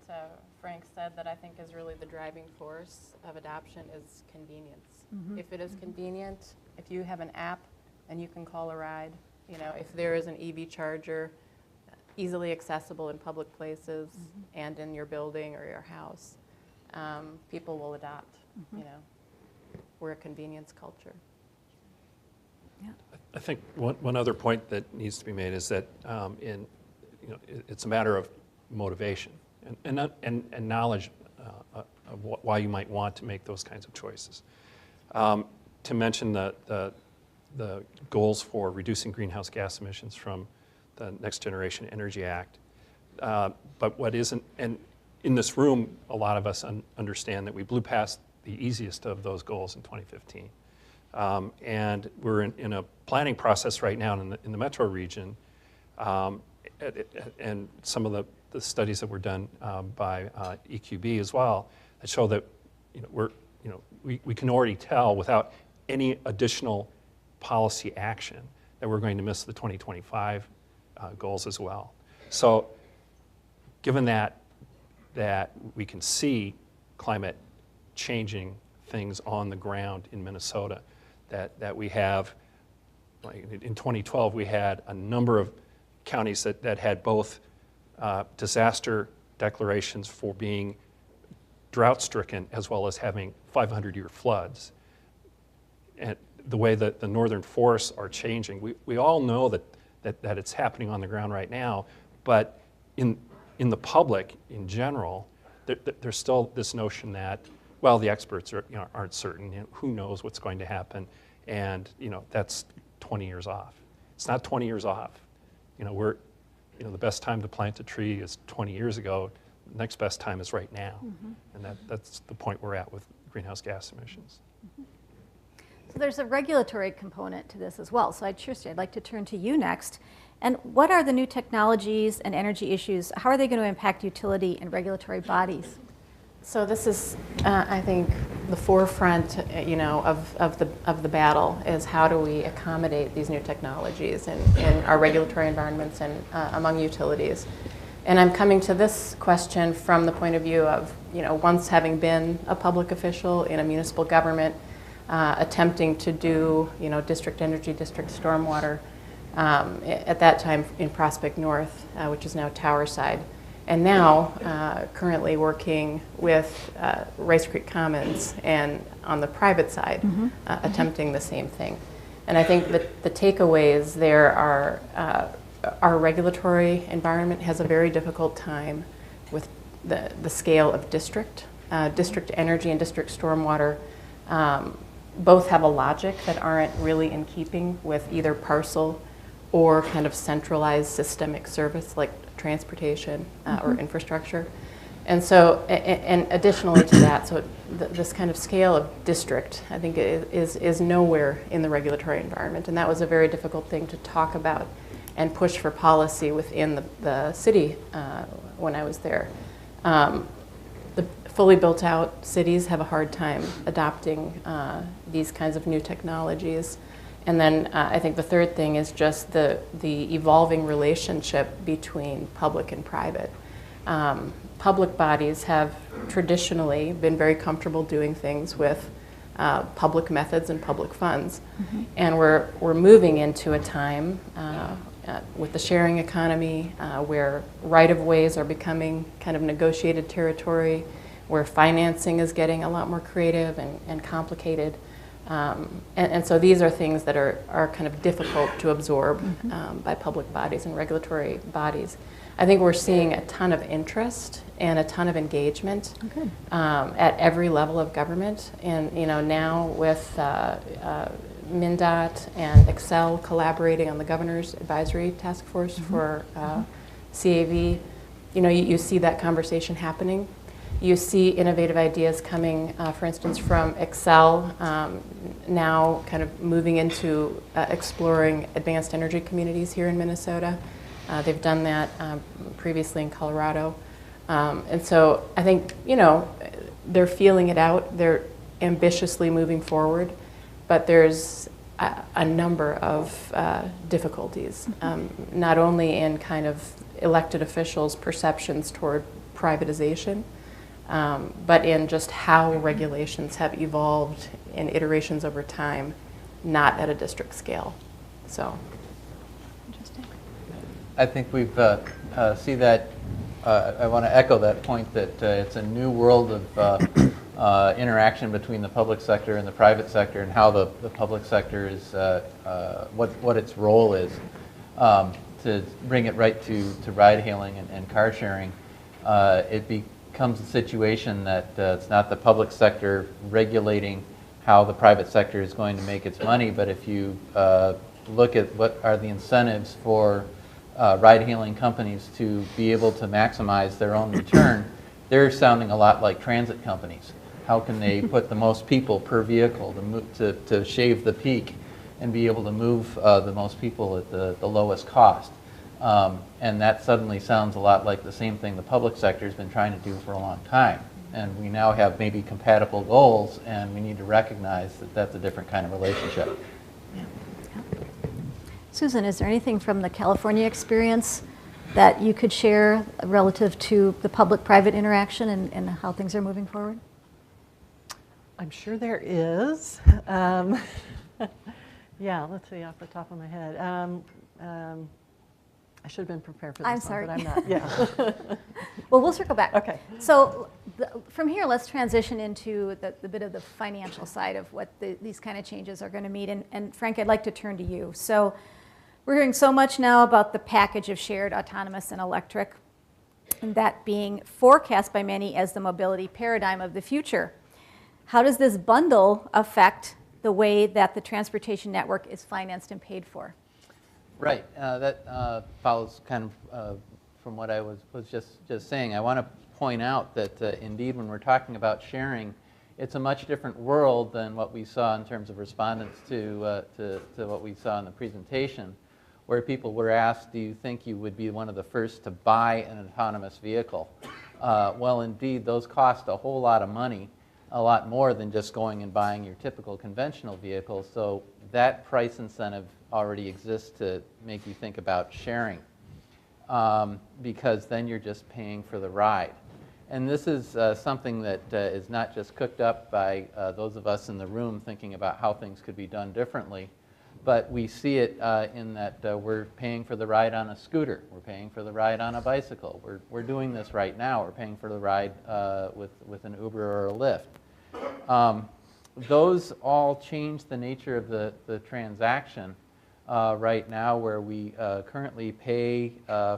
[SPEAKER 9] Frank said that I think is really the driving force of adoption is convenience. If it is convenient, if you have an app and you can call a ride, if there is an EV charger easily accessible in public places and in your building or your house, people will adopt. We're a convenience culture.
[SPEAKER 7] I think one other point that needs to be made is that it's a matter of motivation and knowledge of why you might want to make those kinds of choices. To mention the goals for reducing greenhouse gas emissions from the Next Generation Energy Act, but what isn't, and in this room, a lot of us understand that we blew past the easiest of those goals in 2015. And we're in a planning process right now in the metro region, and some of the studies that were done by EQB as well that show that we can already tell without any additional policy action that we're going to miss the 2025 goals as well. So given that we can see climate changing things on the ground in Minnesota, that we have, like in 2012, we had a number of counties that had both disaster declarations for being drought-stricken as well as having 500-year floods. And the way that the northern forests are changing, we all know that it's happening on the ground right now, but in the public in general, there's still this notion that, well, the experts aren't certain. Who knows what's going to happen? And that's 20 years off. It's not 20 years off. The best time to plant a tree is 20 years ago. The next best time is right now, and that's the point we're at with greenhouse gas emissions.
[SPEAKER 1] So there's a regulatory component to this as well. So I'd like to turn to you next. And what are the new technologies and energy issues? How are they going to impact utility and regulatory bodies?
[SPEAKER 9] So this is, I think, the forefront, of the battle is how do we accommodate these new technologies in our regulatory environments and among utilities. And I'm coming to this question from the point of view of, once having been a public official in a municipal government, attempting to do, district energy, district stormwater, at that time in Prospect North, which is now Towerside. And now, currently working with Rice Creek Commons and on the private side, attempting the same thing. And I think that the takeaways there are our regulatory environment has a very difficult time with the scale of district energy and district stormwater. Both have a logic that aren't really in keeping with either parcel or kind of centralized systemic service like transportation or infrastructure. And so, and additionally to that, so this kind of scale of district, I think is nowhere in the regulatory environment. And that was a very difficult thing to talk about and push for policy within the city when I was there. The fully built out cities have a hard time adopting these kinds of new technologies. And then I think the third thing is just the evolving relationship between public and private. Public bodies have traditionally been very comfortable doing things with public methods and public funds. And we're moving into a time with the sharing economy where right-of-ways are becoming kind of negotiated territory, where financing is getting a lot more creative and complicated. And so these are things that are kind of difficult to absorb by public bodies and regulatory bodies. I think we're seeing a ton of interest and a ton of engagement at every level of government. And now with MnDOT and Excel collaborating on the Governor's Advisory Task Force for CAV, you see that conversation happening. You see innovative ideas coming, for instance, from Excel, now kind of moving into exploring advanced energy communities here in Minnesota. They've done that previously in Colorado. And so I think, they're feeling it out. They're ambitiously moving forward, but there's a number of difficulties, not only in kind of elected officials' perceptions toward privatization, but in just how regulations have evolved in iterations over time, not at a district scale. So,
[SPEAKER 1] Interesting.
[SPEAKER 8] I think we've see that. I want to echo that point that it's a new world of interaction between the public sector and the private sector, and how the public sector is what its role is. To bring it right to ride-hailing and car sharing, it becomes a situation that it's not the public sector regulating how the private sector is going to make its money, but if you look at what are the incentives for ride-hailing companies to be able to maximize their own return, they're sounding a lot like transit companies. How can they put the most people per vehicle to shave the peak and be able to move the most people at the lowest cost? And that suddenly sounds a lot like the same thing the public sector has been trying to do for a long time. And we now have maybe compatible goals, and we need to recognize that that's a different kind of relationship.
[SPEAKER 1] Yeah. Susan, is there anything from the California experience that you could share relative to the public-private interaction and how things are moving forward?
[SPEAKER 2] I'm sure there is. Yeah, let's see off the top of my head. I should have been prepared for this
[SPEAKER 1] I'm
[SPEAKER 2] one,
[SPEAKER 1] sorry.
[SPEAKER 2] but I'm not. Yeah.
[SPEAKER 1] Well, we'll circle back.
[SPEAKER 2] Okay.
[SPEAKER 1] So from here, let's transition into the bit of the financial side of what these kind of changes are going to mean. And Frank, I'd like to turn to you. So we're hearing so much now about the package of shared, autonomous, and electric, and that being forecast by many as the mobility paradigm of the future. How does this bundle affect the way that the transportation network is financed and paid for?
[SPEAKER 8] Right. That follows kind of from what I was just saying. I want to point out that indeed when we're talking about sharing, It's a much different world than what we saw in terms of respondents to what we saw in the presentation, where people were asked, do you think you would be one of the first to buy an autonomous vehicle? Well, indeed, those cost a whole lot of money, a lot more than just going and buying your typical conventional vehicle. So that price incentive already exists to make you think about sharing, because then you're just paying for the ride. And this is something that is not just cooked up by those of us in the room thinking about how things could be done differently, but we see it in that we're paying for the ride on a scooter, we're paying for the ride on a bicycle, we're doing this right now, we're paying for the ride with an Uber or a Lyft. Those all change the nature of the transaction right now, where we currently pay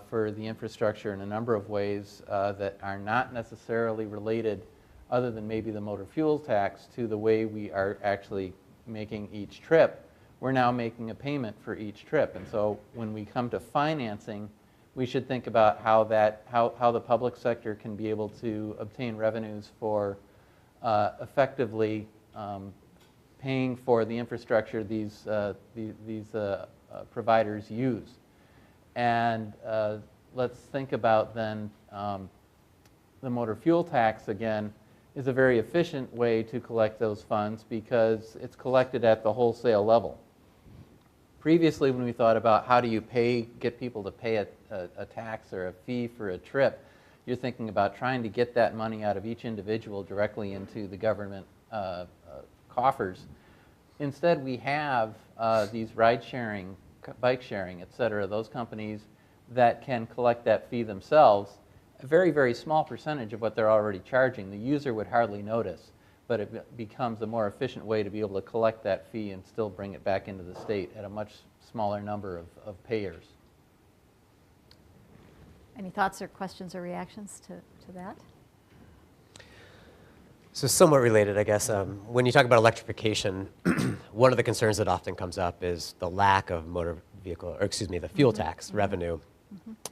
[SPEAKER 8] for the infrastructure in a number of ways that are not necessarily related, other than maybe the motor fuel tax, to the way we are actually making each trip. We're now making a payment for each trip. And so when we come to financing, we should think about how the public sector can be able to obtain revenues for effectively paying for the infrastructure these providers use. And let's think about then the motor fuel tax, again, is a very efficient way to collect those funds because it's collected at the wholesale level. Previously, when we thought about how do you get people to pay a tax or a fee for a trip, you're thinking about trying to get that money out of each individual directly into the government coffers. Instead, we have these ride-sharing, bike-sharing, et cetera, those companies that can collect that fee themselves, a very, very small percentage of what they're already charging. The user would hardly notice, but it becomes a more efficient way to be able to collect that fee and still bring it back into the state at a much smaller number of payers.
[SPEAKER 1] Any thoughts or questions or reactions to that?
[SPEAKER 6] So somewhat related, I guess. When you talk about electrification, one of the concerns that often comes up is the lack of the fuel tax revenue.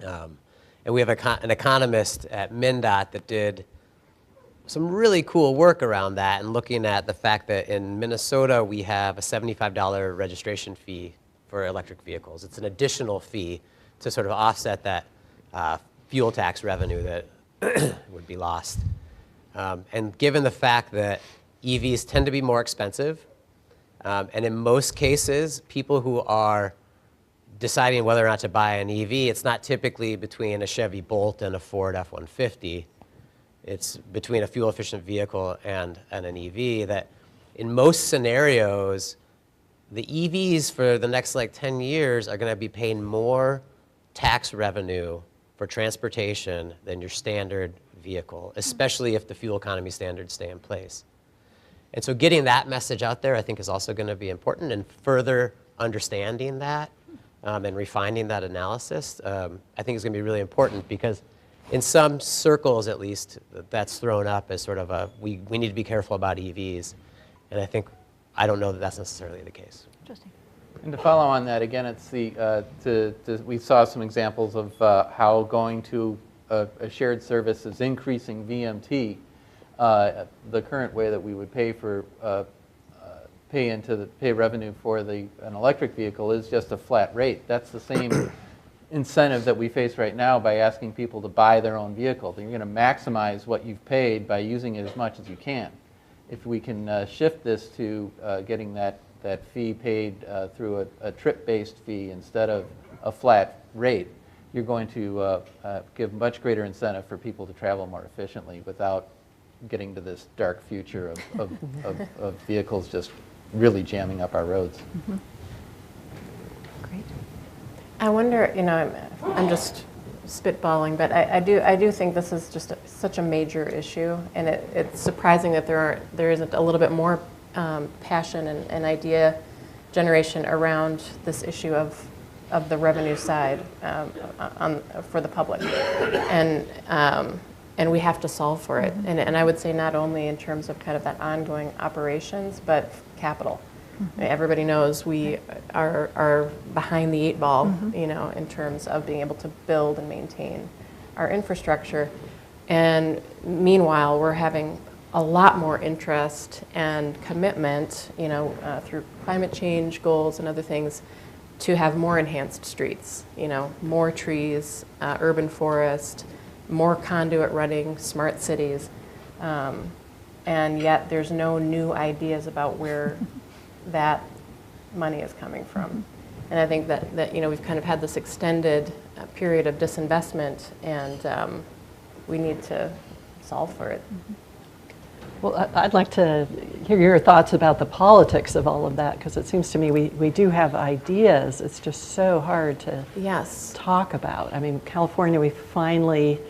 [SPEAKER 6] And we have an economist at MnDOT that did some really cool work around that, and looking at the fact that in Minnesota we have a $75 registration fee for electric vehicles. It's an additional fee to sort of offset that fuel tax revenue that would be lost. And given the fact that EVs tend to be more expensive, and in most cases, people who are deciding whether or not to buy an EV, it's not typically between a Chevy Bolt and a Ford F-150. It's between a fuel-efficient vehicle and an EV, that in most scenarios, the EVs for the next 10 years are going to be paying more tax revenue for transportation than your standard vehicle, especially if the fuel economy standards stay in place. And so getting that message out there, I think, is also going to be important, and further understanding that and refining that analysis, I think is going to be really important, because in some circles, at least, that's thrown up as sort of we need to be careful about EVs. And I don't know that that's necessarily the case.
[SPEAKER 1] Interesting.
[SPEAKER 8] And to follow on that, again, it's we saw some examples of how going to a shared service is increasing VMT. The current way that we would pay revenue for an electric vehicle is just a flat rate. That's the same incentive that we face right now by asking people to buy their own vehicle. You're going to maximize what you've paid by using it as much as you can. If we can shift this to getting that fee paid through a trip-based fee instead of a flat rate, you're going to give much greater incentive for people to travel more efficiently without getting to this dark future of vehicles just really jamming up our roads.
[SPEAKER 1] Mm-hmm. Great.
[SPEAKER 9] I wonder, I'm just spitballing, but I do think this is just such a major issue, and it's surprising that there isn't a little bit more passion and idea generation around this issue of the revenue side for the public, and we have to solve for it. And I would say not only in terms of kind of that ongoing operations, but capital. Everybody knows we are behind the 8 ball, in terms of being able to build and maintain our infrastructure. And meanwhile, we're having a lot more interest and commitment, through climate change goals and other things, to have more enhanced streets, more trees, urban forest, more conduit running, smart cities. And yet there's no new ideas about where that money is coming from. And I think that we've kind of had this extended period of disinvestment, and we need to solve for it.
[SPEAKER 2] Well, I'd like to hear your thoughts about the politics of all of that, because it seems to me we do have ideas. It's just so hard to talk about. I mean, California, we finally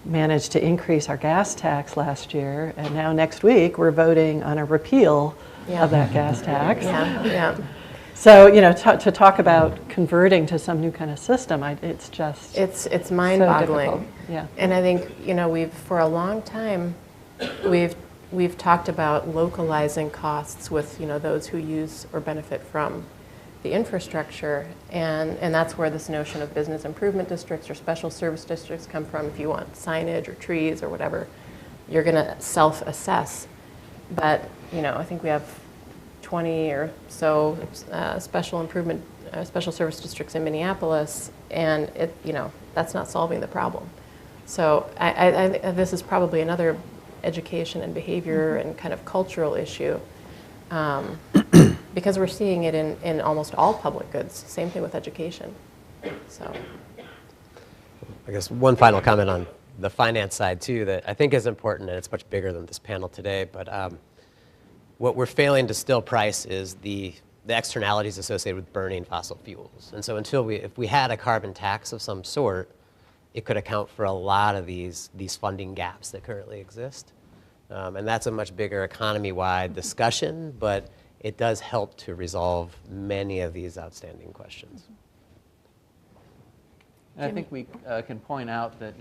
[SPEAKER 2] managed to increase our gas tax last year, and now next week we're voting on a repeal of that gas tax. So, to talk about converting to some new kind of system, it's just
[SPEAKER 9] it's mind-boggling.
[SPEAKER 2] So yeah.
[SPEAKER 9] And I think we've for a long time we've talked about localizing costs with those who use or benefit from the infrastructure, and that's where this notion of business improvement districts or special service districts come from. If you want signage or trees or whatever, you're going to self-assess. But I think we have 20 or so special service districts in Minneapolis, and that's not solving the problem. So I this is probably another education and behavior and kind of cultural issue, because we're seeing it in almost all public goods. Same thing with education. So
[SPEAKER 6] I guess one final comment on the finance side too that I think is important, and it's much bigger than this panel today, but what we're failing to still price is the externalities associated with burning fossil fuels. And so if we had a carbon tax of some sort, it could account for a lot of these funding gaps that currently exist. And that's a much bigger economy-wide discussion, but it does help to resolve many of these outstanding questions.
[SPEAKER 8] And I think we can point out that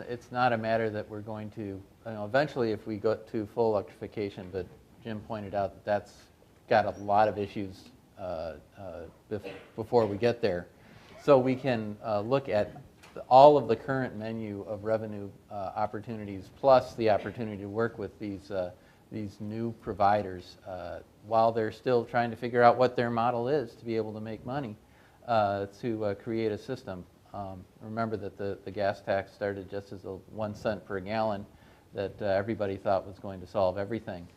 [SPEAKER 8] it's not a matter that we're going to eventually if we go to full electrification, but Jim pointed out that that's got a lot of issues before we get there. So we can look at all of the current menu of revenue opportunities, plus the opportunity to work with these new providers while they're still trying to figure out what their model is to be able to make money to create a system. Remember that the gas tax started just as a 1 cent per gallon that everybody thought was going to solve everything.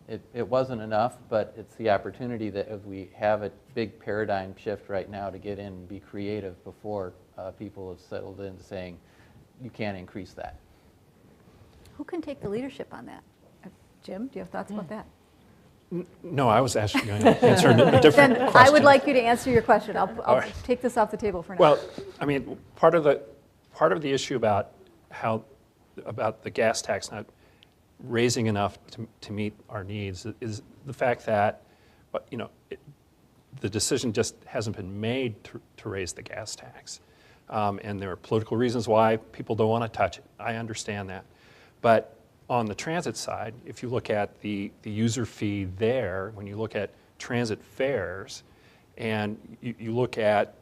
[SPEAKER 8] It wasn't enough, but it's the opportunity that if we have a big paradigm shift right now to get in and be creative before people have settled into saying, you can't increase that.
[SPEAKER 1] Who can take the leadership on that? Jim, do you have thoughts about that?
[SPEAKER 7] No, I was actually going to answer a different
[SPEAKER 1] Then
[SPEAKER 7] question.
[SPEAKER 1] I would like you to answer your question. I'll take this off the table for now.
[SPEAKER 7] Well, I mean, part of the issue about the gas tax not raising enough to meet our needs is the fact that, the decision just hasn't been made to raise the gas tax. And there are political reasons why people don't want to touch it. I understand that. But on the transit side, if you look at the user fee there, when you look at transit fares, and you look at,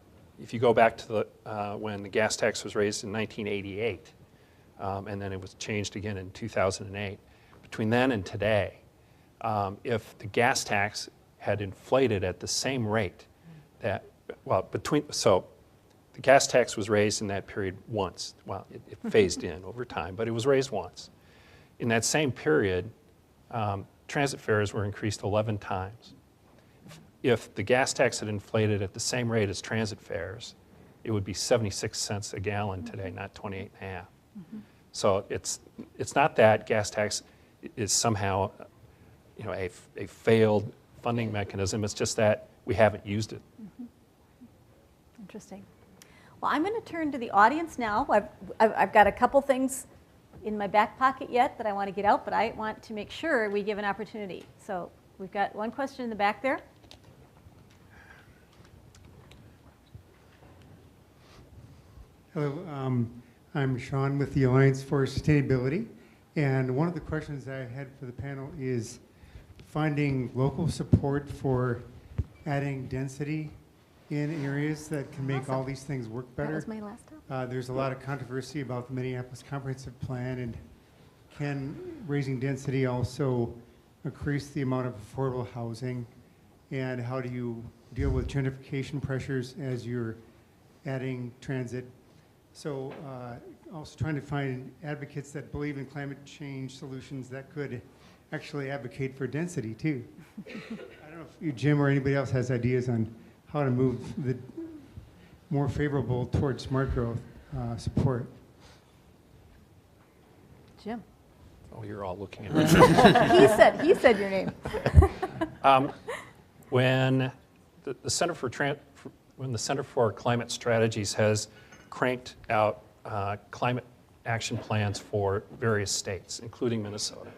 [SPEAKER 7] if you go back to when the gas tax was raised in 1988, and then it was changed again in 2008, between then and today, if the gas tax had inflated at the same rate so the gas tax was raised in that period once. Well, it phased in over time, but it was raised once. In that same period, transit fares were increased 11 times. If the gas tax had inflated at the same rate as transit fares, it would be 76 cents a gallon today, not 28 and a half. So it's not that gas tax is somehow a failed funding mechanism. It's just that we haven't used it.
[SPEAKER 1] Interesting. Well, I'm going to turn to the audience now. I've got a couple things in my back pocket yet that I want to get out, but I want to make sure we give an opportunity. So we've got one question in the back there.
[SPEAKER 10] Hello, I'm Sean with the Alliance for Sustainability, and one of the questions I had for the panel is finding local support for adding density in areas that can make all these things work better.
[SPEAKER 1] That was my last topic.
[SPEAKER 10] There's a lot of controversy about the Minneapolis Comprehensive Plan and can raising density also increase the amount of affordable housing? And how do you deal with gentrification pressures as you're adding transit? So also trying to find advocates that believe in climate change solutions that could actually advocate for density too. I don't know if you, Jim, or anybody else has ideas on how to move the more favorable towards smart growth support.
[SPEAKER 1] Jim.
[SPEAKER 7] Oh, you're all looking at me.
[SPEAKER 1] He said your name.
[SPEAKER 7] When the Center for Climate Strategies has cranked out climate action plans for various states, including Minnesota,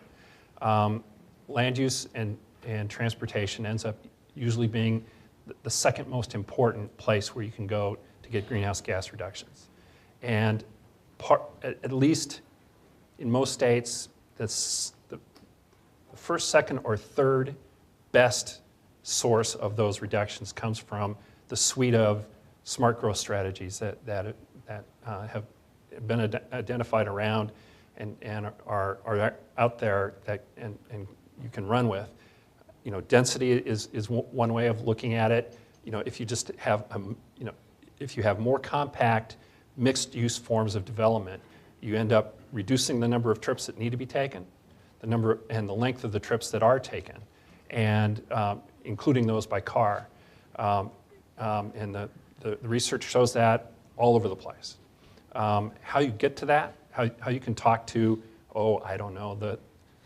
[SPEAKER 7] land use and transportation ends up usually being the second most important place where you can go to get greenhouse gas reductions. And at least in most states, the first, second, or third best source of those reductions comes from the suite of smart growth strategies that have been identified around and are out there and you can run with. You know, density is one way of looking at it. You know, if you just have if you have more compact, mixed-use forms of development, you end up reducing the number of trips that need to be taken, the number and the length of the trips that are taken, and including those by car. And the research shows that all over the place. How you get to that, how you can talk to, I don't know, the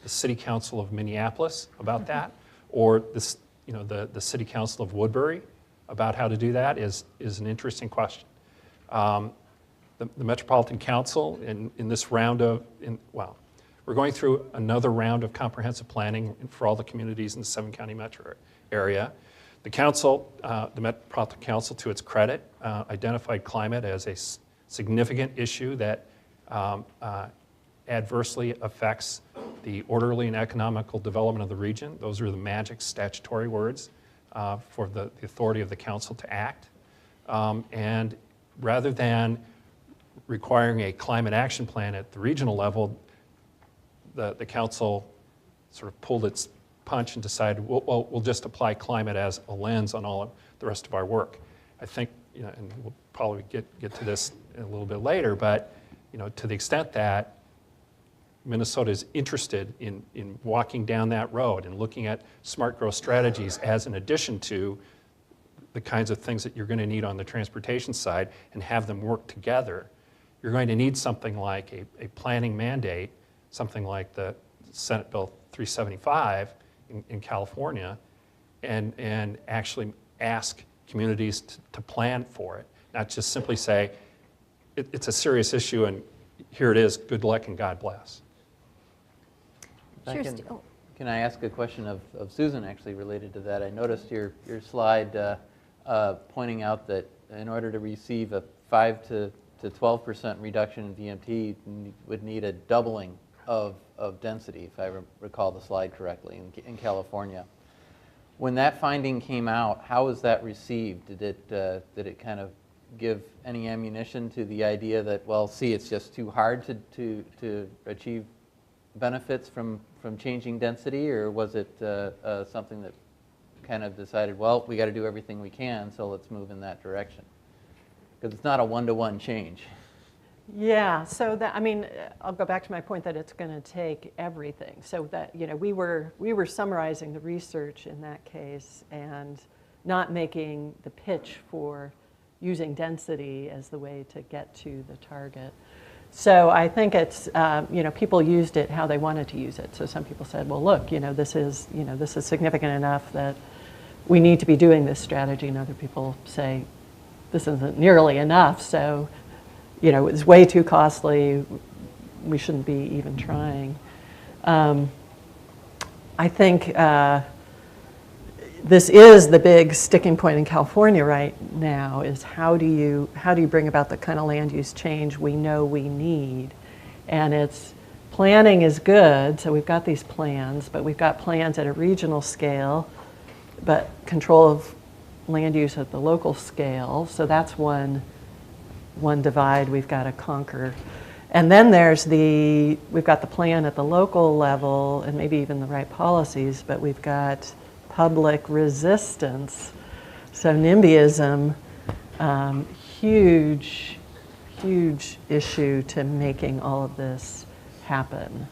[SPEAKER 7] City Council of Minneapolis about that, or the City Council of Woodbury about how to do that is an interesting question. The Metropolitan Council in this round of, we're going through another round of comprehensive planning for all the communities in the 7-county metro area. The council, the Metropolitan Council, to its credit, identified climate as a significant issue that adversely affects the orderly and economical development of the region. Those are the magic statutory words for the authority of the council to act. And rather than requiring a climate action plan at the regional level, the council sort of pulled its punch and decided, we'll just apply climate as a lens on all of the rest of our work. I think, and we'll probably get to this a little bit later, but to the extent that Minnesota is interested in walking down that road and looking at smart growth strategies as an addition to the kinds of things that you're going to need on the transportation side and have them work together, you're going to need something like a planning mandate, something like the Senate Bill 375 in California, and actually ask communities to plan for it, not just simply say, it's a serious issue and here it is, good luck and God bless.
[SPEAKER 8] Can I ask a question of Susan actually related to that? I noticed your slide pointing out that in order to receive a 5 to 12% reduction in VMT, you would need a doubling of density, if I recall the slide correctly, in California. When that finding came out, how was that received? Did it kind of give any ammunition to the idea that, well, see, it's just too hard to achieve benefits from changing density, or was it something that kind of decided, well, we got to do everything we can, so let's move in that direction? Because it's not a one-to-one change.
[SPEAKER 2] Yeah, so that, I'll go back to my point that it's going to take everything. So that, we were summarizing the research in that case and not making the pitch for using density as the way to get to the target. So I think it's, people used it how they wanted to use it. So some people said, well, look, this is significant enough that we need to be doing this strategy. And other people say, this isn't nearly enough. So, it's way too costly. We shouldn't be even trying. I think this is the big sticking point in California right now, is how do you bring about the kind of land use change we know we need? And it's, planning is good, so we've got these plans, but we've got plans at a regional scale, but control of land use at the local scale, so that's one divide we've got to conquer. And then there's we've got the plan at the local level and maybe even the right policies, but we've got public resistance. So NIMBYism, huge, huge issue to making all of this happen.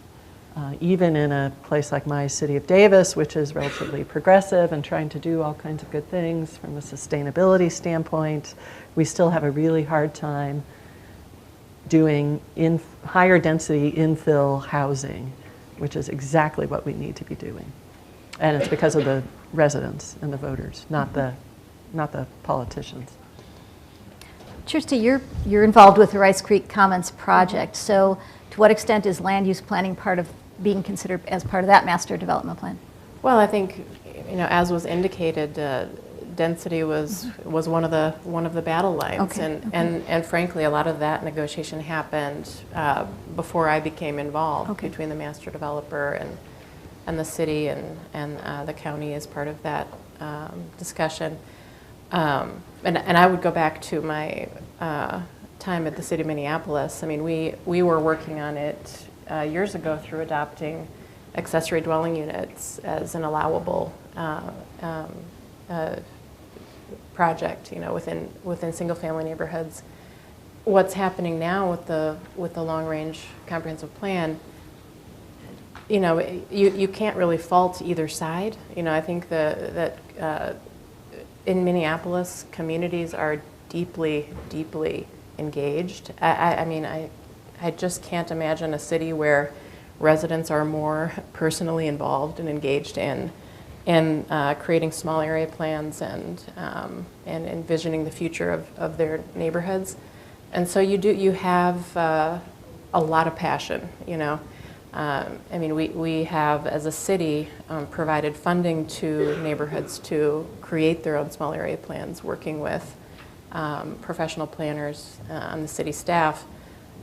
[SPEAKER 2] Even in a place like my city of Davis, which is relatively progressive and trying to do all kinds of good things from a sustainability standpoint, we still have a really hard time doing higher density infill housing, which is exactly what we need to be doing. And it's because of the residents and the voters, not the politicians.
[SPEAKER 1] Kirsty, you're involved with the Rice Creek Commons project. So to what extent is land use planning being considered as part of that master development plan?
[SPEAKER 9] Well, I think, as was indicated, density was one of the battle lines,
[SPEAKER 1] Okay.
[SPEAKER 9] and frankly, a lot of that negotiation happened before I became involved,
[SPEAKER 1] Okay.
[SPEAKER 9] between the master developer and the city and the county as part of that discussion. And I would go back to my time at the city of Minneapolis. I mean, we were working on it years ago through adopting accessory dwelling units as an allowable project, within single-family neighborhoods. What's happening now with the long-range comprehensive plan? You can't really fault either side. I think that in Minneapolis, communities are deeply, deeply engaged. I mean, I just can't imagine a city where residents are more personally involved and engaged in creating small area plans and envisioning the future of their neighborhoods. And so you have a lot of passion, I mean, we have, as a city, provided funding to neighborhoods to create their own small area plans, working with professional planners on the city staff.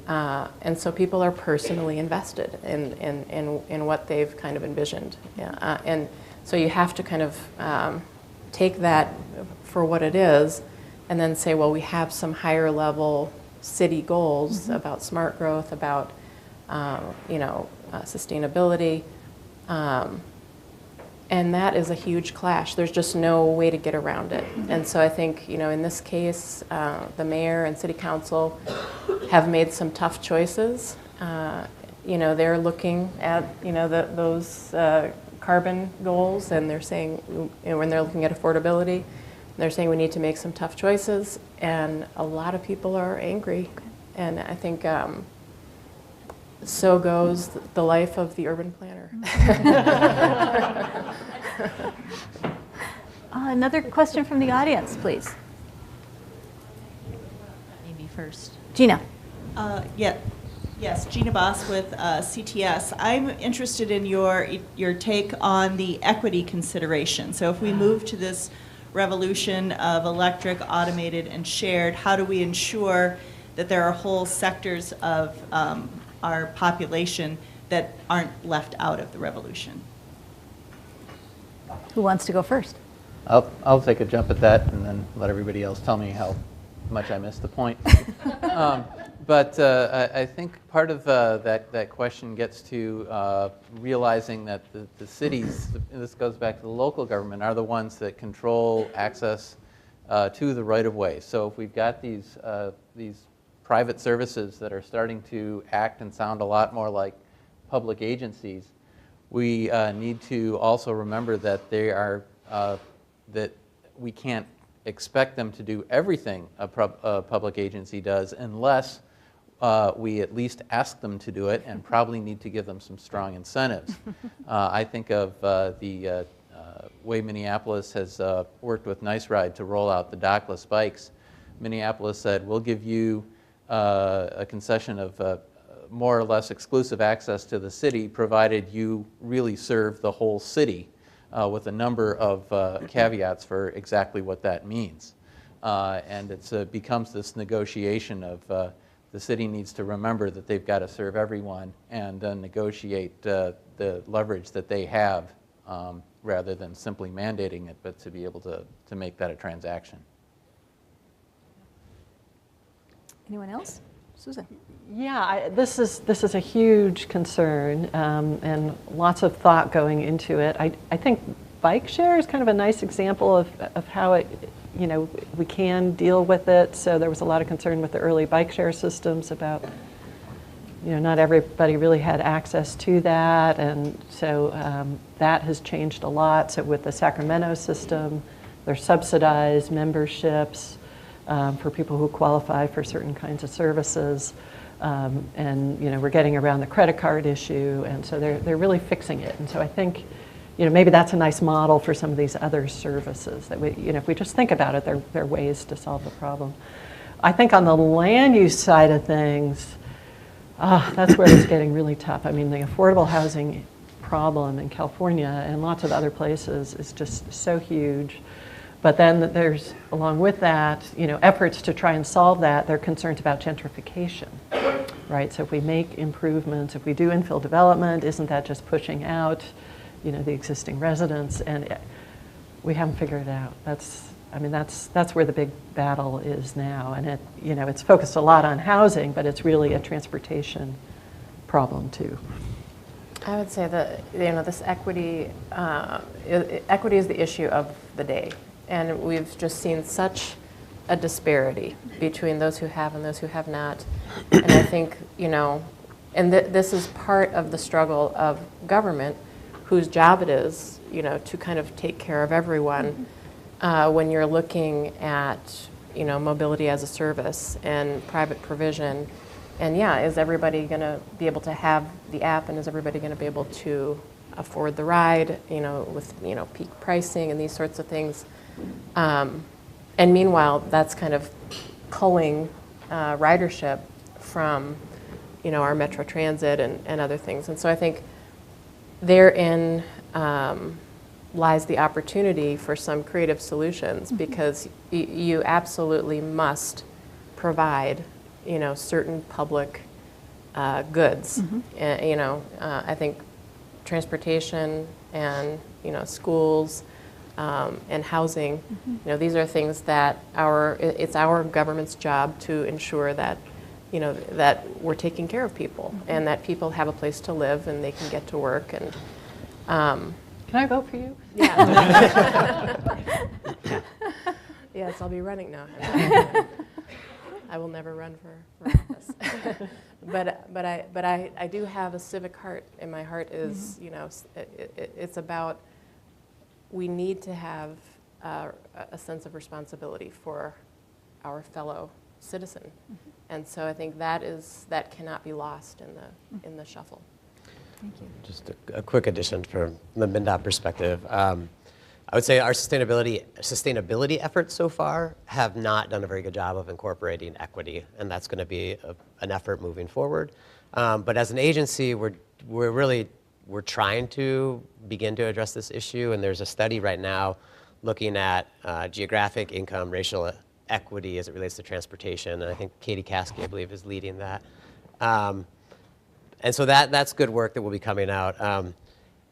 [SPEAKER 9] And so people are personally invested in what they've kind of envisioned. And so you have to kind of take that for what it is and then say, well, we have some higher level city goals about smart growth, about sustainability, and that is a huge clash. There's just no way to get around it. And so I think, in this case, the mayor and city council have made some tough choices. They're looking at, those carbon goals, and they're saying, when they're looking at affordability, they're saying we need to make some tough choices, and a lot of people are angry. And I think so goes the life of the urban planner.
[SPEAKER 1] Another question from the audience, please.
[SPEAKER 3] Maybe first.
[SPEAKER 1] Gina.
[SPEAKER 11] Yes, Gina Boss with CTS. I'm interested in your take on the equity consideration. So if we move to this revolution of electric, automated, and shared, how do we ensure that there are whole sectors of our population that aren't left out of the revolution?
[SPEAKER 1] Who wants to go first?
[SPEAKER 8] I'll take a jump at that and then let everybody else tell me how much I missed the point. But I think part of that question gets to realizing that the cities, and this goes back to the local government, are the ones that control access to the right-of-way. So if we've got these private services that are starting to act and sound a lot more like public agencies, we need to also remember that they are that we can't expect them to do everything a public agency does unless we at least ask them to do it, and probably need to give them some strong incentives. I think of the way Minneapolis has worked with Nice Ride to roll out the dockless bikes. Minneapolis said, we'll give you a concession of more or less exclusive access to the city, provided you really serve the whole city, with a number of caveats for exactly what that means. And it becomes this negotiation of the city needs to remember that they've got to serve everyone and negotiate the leverage that they have, rather than simply mandating it, but to be able to make that a transaction.
[SPEAKER 1] Anyone else? Susan.
[SPEAKER 2] Yeah, this is a huge concern, and lots of thought going into it. I think bike share is kind of a nice example of how it, we can deal with it. So there was a lot of concern with the early bike share systems about, not everybody really had access to that, and so that has changed a lot. So with the Sacramento system, there's subsidized memberships for people who qualify for certain kinds of services. And we're getting around the credit card issue, and so they're really fixing it. And so I think, maybe that's a nice model for some of these other services that we, if we just think about it, there are ways to solve the problem. I think on the land use side of things, that's where it's getting really tough. I mean, the affordable housing problem in California and lots of other places is just so huge. But then there's, along with that, efforts to try and solve that. They're concerned about gentrification, right? So if we make improvements, if we do infill development, isn't that just pushing out, the existing residents? And we haven't figured it out. That's where the big battle is now. And it's focused a lot on housing, but it's really a transportation problem too.
[SPEAKER 9] I would say that this equity is the issue of the day, and we've just seen such a disparity between those who have and those who have not. And I think this is part of the struggle of government, whose job it is to kind of take care of everyone. When you're looking at mobility as a service and private provision. And is everybody going to be able to have the app, and is everybody going to be able to afford the ride, with peak pricing and these sorts of things. And meanwhile, that's kind of culling ridership from our Metro Transit and other things. And so I think therein lies the opportunity for some creative solutions, because you absolutely must provide certain public goods. I think transportation and schools and housing. These are things that it's our government's job to ensure that that we're taking care of people, and that people have a place to live and they can get to work. And
[SPEAKER 2] can I vote for you?
[SPEAKER 9] Yeah. Yes, I'll be running now. I will never run for office. but I do have a civic heart, and my heart is it's about, we need to have a sense of responsibility for our fellow citizen, and so I think that cannot be lost in the shuffle.
[SPEAKER 1] Thank you.
[SPEAKER 6] Just a quick addition from the MnDOT perspective. I would say our sustainability efforts so far have not done a very good job of incorporating equity, and that's going to be an effort moving forward. But as an agency, we're trying to begin to address this issue, and there's a study right now looking at geographic, income, racial equity as it relates to transportation, and I think Katie Caskey, I believe, is leading that. And so that's good work that will be coming out.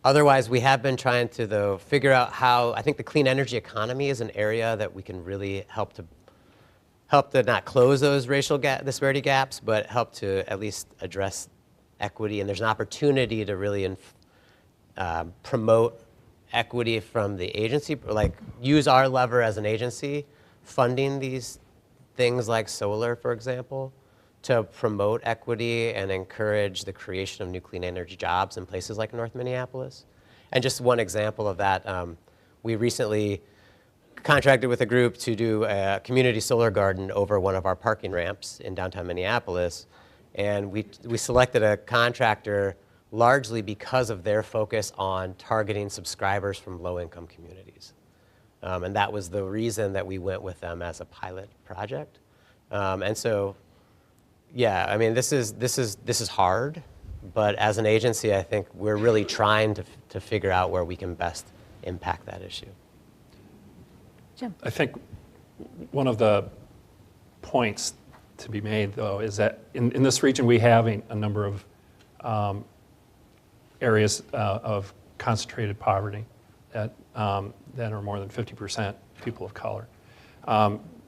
[SPEAKER 6] Otherwise, we have been trying to, though, figure out how, I think the clean energy economy is an area that we can really help to not close those racial disparity gaps, but help to at least address equity. And there's an opportunity to really promote equity from the agency, like use our lever as an agency, funding these things like solar, for example, to promote equity and encourage the creation of new clean energy jobs in places like North Minneapolis. And just one example of that, we recently contracted with a group to do a community solar garden over one of our parking ramps in downtown Minneapolis. And we selected a contractor largely because of their focus on targeting subscribers from low-income communities. And that was the reason that we went with them as a pilot project. And so, yeah, I mean, this is hard, but as an agency, I think we're really trying to figure out where we can best impact that issue.
[SPEAKER 1] Jim.
[SPEAKER 7] I think one of the points to be made, though, is that in this region we have a number of areas of concentrated poverty that are more than 50% people of color.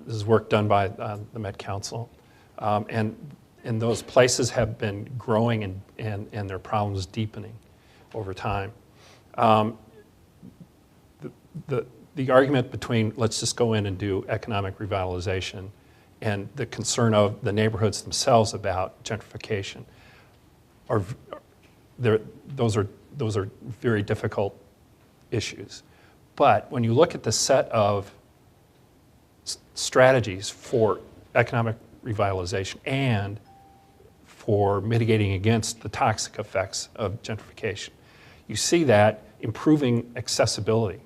[SPEAKER 7] This is work done by the Met Council. And and those places have been growing and their problems deepening over time. The argument between let's just go in and do economic revitalization and the concern of the neighborhoods themselves about gentrification those are very difficult issues. But when you look at the set of strategies for economic revitalization and for mitigating against the toxic effects of gentrification, you see that improving accessibility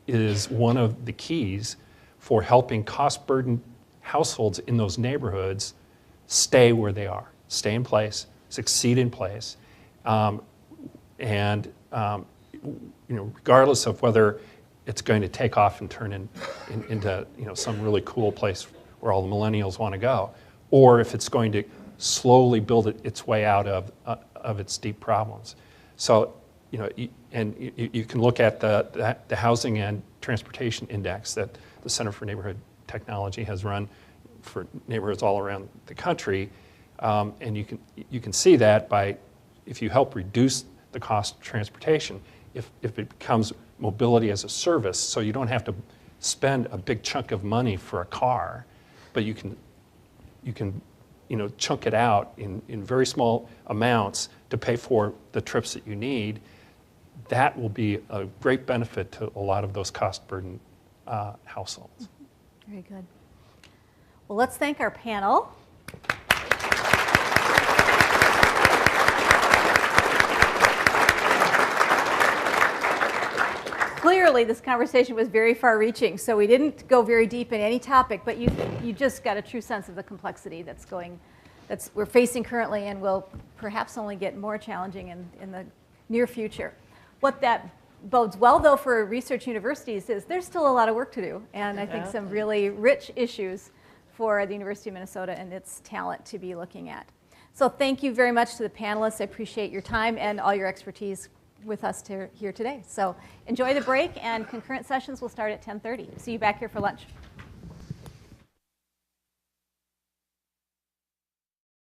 [SPEAKER 7] is one of the keys for helping cost-burdened households in those neighborhoods stay where they are, stay in place, succeed in place, regardless of whether it's going to take off and turn into some really cool place where all the millennials want to go, or if it's going to slowly build its way out of its deep problems. So, you can look at the Housing and Transportation Index that the Center for Neighborhood Technology has run for neighborhoods all around the country, and you can see that if you help reduce the cost of transportation, if it becomes mobility as a service, so you don't have to spend a big chunk of money for a car, but you can chunk it out in very small amounts to pay for the trips that you need. That will be a great benefit to a lot of those cost-burdened households.
[SPEAKER 1] Very good. Well, let's thank our panel. Clearly, this conversation was very far-reaching, so we didn't go very deep in any topic, but you just got a true sense of the complexity that's we're facing currently and will perhaps only get more challenging in the near future. What that bodes well, though, for research universities is there's still a lot of work to do, and I think some really rich issues for the University of Minnesota and its talent to be looking at. So thank you very much to the panelists. I appreciate your time and all your expertise with us here today. So enjoy the break, and concurrent sessions will start at 10:30. See you back here for lunch.